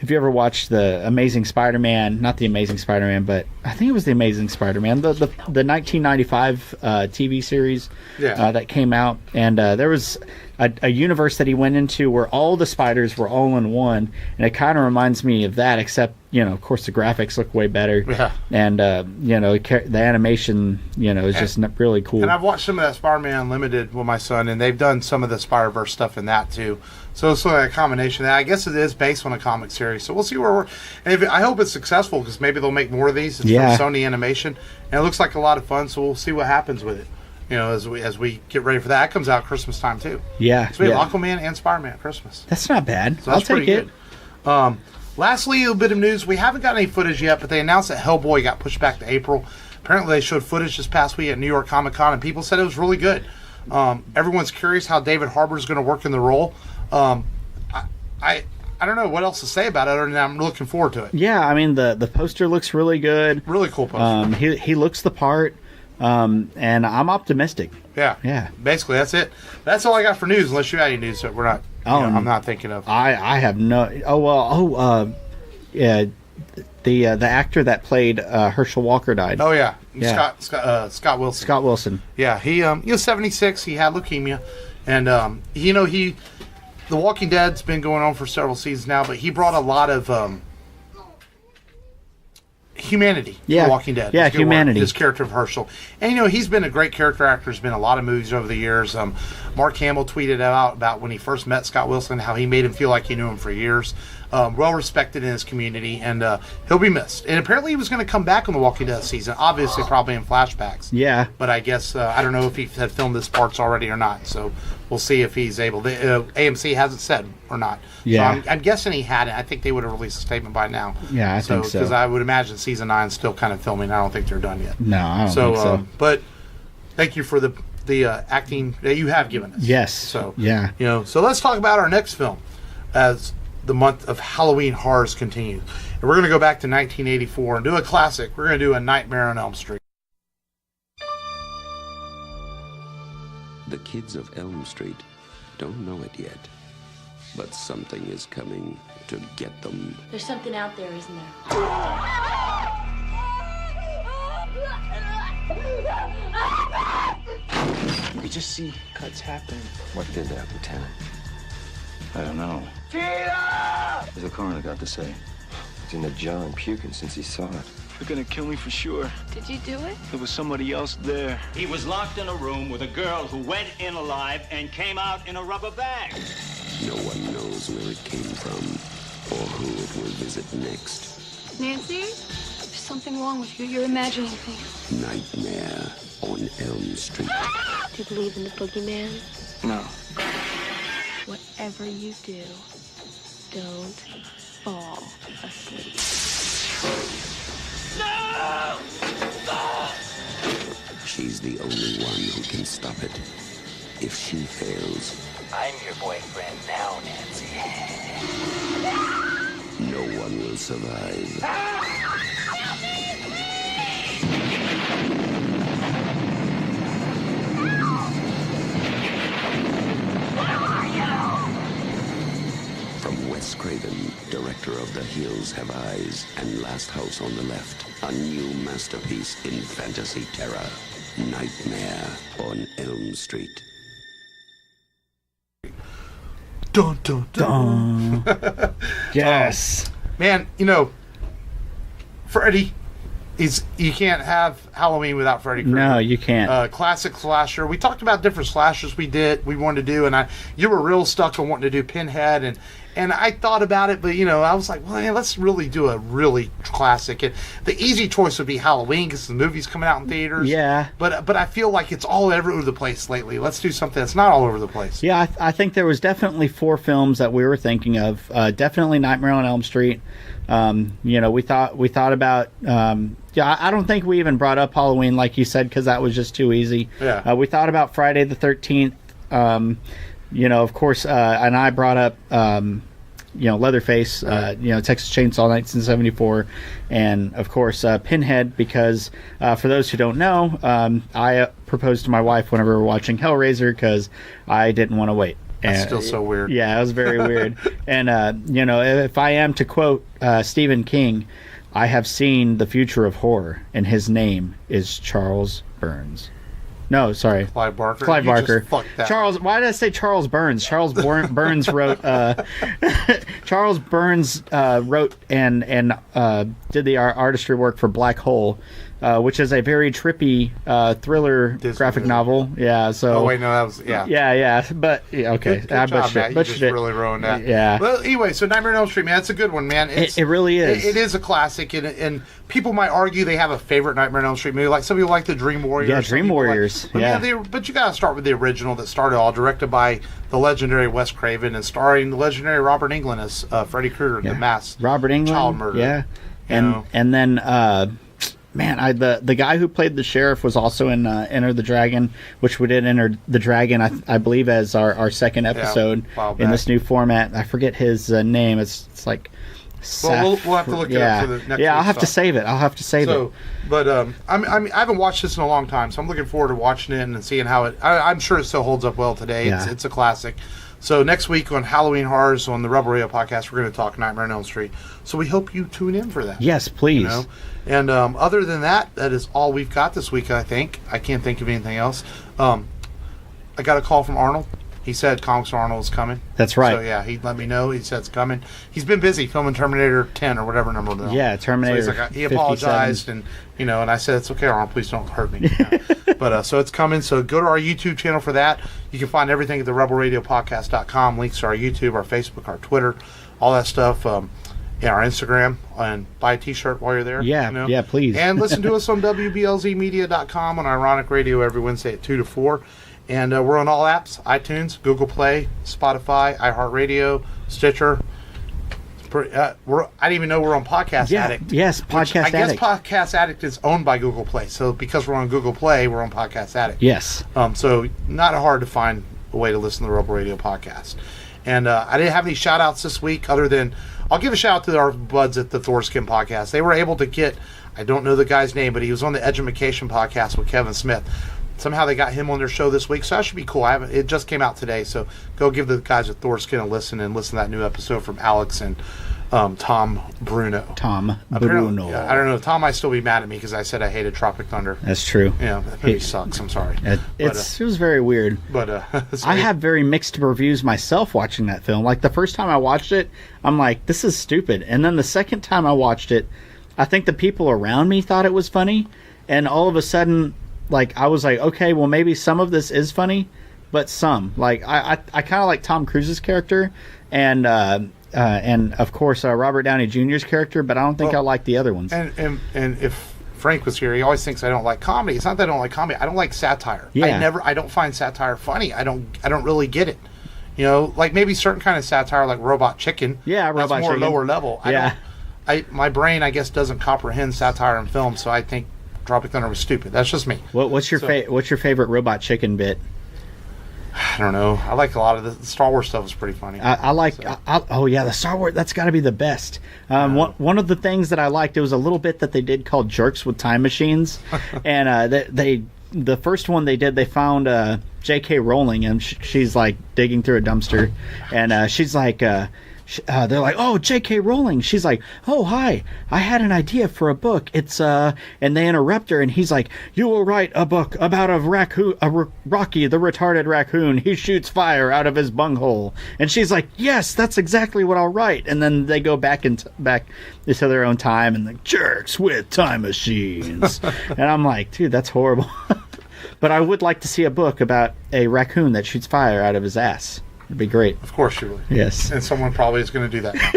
If you ever watched the Amazing Spider-Man, not the Amazing Spider-Man, but I think it was the Amazing Spider-Man, the 1995 TV series that came out, and there was a universe that he went into where all the spiders were all in one, and it kind of reminds me of that, except of course the graphics look way better, and the animation is just really cool. And I've watched some of that Spider-Man Unlimited with my son, and they've done some of the Spider-Verse stuff in that too. So it's sort of a combination of that. I guess it is based on a comic series. So we'll see where we're... And I hope it's successful, because maybe they'll make more of these. It's from Sony Animation. And it looks like a lot of fun, so we'll see what happens with it. As we get ready for that. It comes out Christmas time, too. Yeah. So we have Aquaman and Spider-Man at Christmas. That's not bad. So I'll take it. Lastly, a little bit of news. We haven't got any footage yet, but they announced that Hellboy got pushed back to April. Apparently, they showed footage this past week at New York Comic Con, and people said it was really good. Everyone's curious how David Harbour is going to work in the role. I don't know what else to say about it other than I'm looking forward to it. Yeah, I mean, the poster looks really good. Really cool poster. He looks the part, and I'm optimistic. Yeah. Basically, that's it. That's all I got for news. Unless you got any news that we're not. I'm not thinking of. I have no. Yeah. The actor that played Herschel Walker died. Oh yeah. Scott Wilson. Scott Wilson. Yeah, he was 76. He had leukemia, and The Walking Dead's been going on for several seasons now, but he brought a lot of humanity to The Walking Dead. Yeah, humanity. His character of Herschel. And, he's been a great character actor. He's been in a lot of movies over the years. Mark Hamill tweeted about when he first met Scott Wilson, how he made him feel like he knew him for years. Well respected in his community, and he'll be missed. And apparently he was going to come back on The Walking Dead season, obviously probably in flashbacks. Yeah. But I guess, I don't know if he had filmed his parts already or not, so we'll see if he's able. AMC hasn't said or not. Yeah. So I'm guessing he hadn't. I think they would have released a statement by now. Yeah, I think so. Because I would imagine season 9 is still kind of filming. I don't think they're done yet. No, I don't think so. But thank you for the acting that you have given us. Yes. So yeah. So let's talk about our next film as the month of Halloween horrors continues. And we're going to go back to 1984 and do a classic. We're going to do A Nightmare on Elm Street. The kids of Elm Street don't know it yet, but something is coming to get them. There's something out there, isn't there? We just see cuts happening. What did that, Lieutenant? I don't know. Tina! What's the coroner got to say? He's in the jar and puking since he saw it. They're gonna kill me for sure. Did you do it? There was somebody else there. He was locked in a room with a girl who went in alive and came out in a rubber bag. No one knows where it came from or who it will visit next. Nancy? There's something wrong with you. You're imagining things. Nightmare on Elm Street. Do you believe in the boogeyman? No. Whatever you do, don't fall asleep. No! She's the only one who can stop it. If she fails, I'm your boyfriend now, Nancy. no one will survive. From Wes Craven, director of The Hills Have Eyes and Last House on the Left, a new masterpiece in fantasy terror, Nightmare on Elm Street. Dun, dun, dun. Yes. Man, Freddy, you can't have Halloween without Freddy Krueger. No, you can't. Classic slasher. We talked about different slashers we wanted to do, and you were real stuck on wanting to do Pinhead, and I thought about it, but I was like, well, yeah, let's really do a really classic. And the easy choice would be Halloween because the movie's coming out in theaters. Yeah. But I feel like it's all over the place lately. Let's do something that's not all over the place. Yeah, I think there was definitely 4 films that we were thinking of. Definitely Nightmare on Elm Street. We thought about. I don't think we even brought up Halloween, like you said, because that was just too easy. Yeah. We thought about Friday the 13th. Of course, and I brought up, Leatherface, Texas Chainsaw 1974, and of course, Pinhead, because for those who don't know, I proposed to my wife whenever we were watching Hellraiser because I didn't want to wait. That's still so weird. Yeah, it was very weird. And, if I am to quote Stephen King, I have seen the future of horror, and his name is Charles Burns. No, sorry. Clive Barker. Clive Barker. Just fucked that Charles. Why did I say Charles Burns? Charles Burns wrote. Charles Burns wrote and did the artistry work for Black Hole, which is a very trippy thriller Disney graphic movie. novel. Yeah. So. Oh wait, no, that was yeah. Yeah. But okay, Good I job, Matt. You just really ruined that. Yeah. Well, anyway, so Nightmare on Elm Street, man, it's a good one, man. It really is. It is a classic, and people might argue they have a favorite Nightmare on Elm Street movie. Like some people like the Dream Warriors. Yeah, some Dream people Warriors. But you got to start with the original that started all, directed by the legendary Wes Craven and starring the legendary Robert Englund as Freddy Krueger, the mass Robert Englund, child murder. Yeah, and then the guy who played the sheriff was also in Enter the Dragon, which we did Enter the Dragon, I believe, as our second episode in this new format. I forget his name. It's like Well, we'll have to look it up for the next Yeah, I'll week's have to stuff. save it. I'll have to save it. But I haven't watched this in a long time, so I'm looking forward to watching it and seeing how it. I'm sure it still holds up well today. Yeah. It's a classic. So next week on Halloween Horrors on the Rebel Radio podcast, we're going to talk Nightmare on Elm Street. So we hope you tune in for that. Yes, please. You know? And other than that, that is all we've got this week, I think. I can't think of anything else. I got a call from Arnold. He said Comics Arnold is coming. That's right. So, yeah, he let me know. He said it's coming. He's been busy filming Terminator 10 or whatever number they're on. Yeah, Terminator So he's like, he apologized, and I said, it's okay, Arnold, please don't hurt me. But so it's coming. So go to our YouTube channel for that. You can find everything at the rebelradiopodcast.com. Links to our YouTube, our Facebook, our Twitter, all that stuff. Our Instagram, and buy a T-shirt while you're there. Yeah, yeah, please. And listen to us on WBLZmedia.com on Ironiq Radio every Wednesday at 2 to 4. And we're on all apps: iTunes, Google Play, Spotify, iHeartRadio, Stitcher. I didn't even know we're on Podcast Addict. Yes, Podcast Addict. I guess Podcast Addict is owned by Google Play. So because we're on Google Play, we're on Podcast Addict. Yes. So not hard to find a way to listen to the Rebel Radio podcast. And I didn't have any shout-outs this week other than I'll give a shout-out to our buds at the Thorskin podcast. They were able to get, I don't know the guy's name, but he was on the Edumacation podcast with Kevin Smith. Somehow they got him on their show this week, so that should be cool. It just came out today, so go give the guys at Thorskin a listen and listen to that new episode from Alex and Tom Bruno. Tom Bruno. Yeah, I don't know. Tom might still be mad at me because I said I hated Tropic Thunder. That's true. Yeah, that movie sucks. I'm sorry. It was very weird. But I have very mixed reviews myself watching that film. Like the first time I watched it, I'm like, this is stupid. And then the second time I watched it, I think the people around me thought it was funny. And all of a sudden, like, I was like, okay, well, maybe some of this is funny, but some. Like, I kind of like Tom Cruise's character and of course, Robert Downey Jr.'s character, but I don't think I like the other ones. And if Frank was here, he always thinks I don't like comedy. It's not that I don't like comedy. I don't like satire. Yeah. I don't find satire funny. I don't really get it. You know, like maybe certain kind of satire, like Robot Chicken. Yeah, Robot that's more Chicken. lower level. My brain, I guess, doesn't comprehend satire in film, so I think Tropic Thunder was stupid. That's just me. What's your favorite Robot Chicken bit? I don't know. I like a lot of the Star Wars stuff is pretty funny. The Star Wars, that's got to be the best. One of the things that I liked, it was a little bit that they did called Jerks with Time Machines. And the first one they did, they found J.K. Rowling, and she's like digging through a dumpster. And she's like... they're like, oh, J.K. Rowling. She's like, oh, hi, I had an idea for a book. It's and they interrupt her, and he's like, you will write a book about Rocky the retarded raccoon. He shoots fire out of his bunghole. And she's like, yes, that's exactly what I'll write. And then they go back into their own time and like, Jerks with Time Machines. And I'm like, dude, that's horrible. But I would like to see a book about a raccoon that shoots fire out of his ass. It'd be great. Of course you would. Yes. And someone probably is going to do that now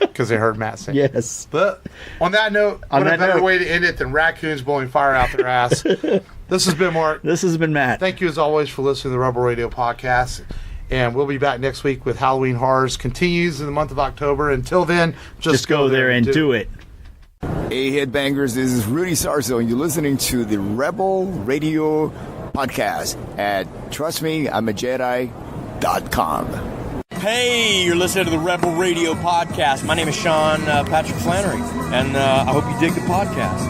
because they heard Matt say it. Yes. But on that note, what a better way to end it than raccoons blowing fire out their ass. This has been Mark. This has been Matt. Thank you as always for listening to the Rebel Radio podcast. And we'll be back next week with Halloween Horrors. Continues in the month of October. Until then, just go there and do it. Hey, Headbangers, this is Rudy Sarzo, and you're listening to the Rebel Radio podcast at TrustMeI'mAJedi.com. Hey, you're listening to the Rebel Radio podcast. My name is Sean Patrick Flannery, and I hope you dig the podcast.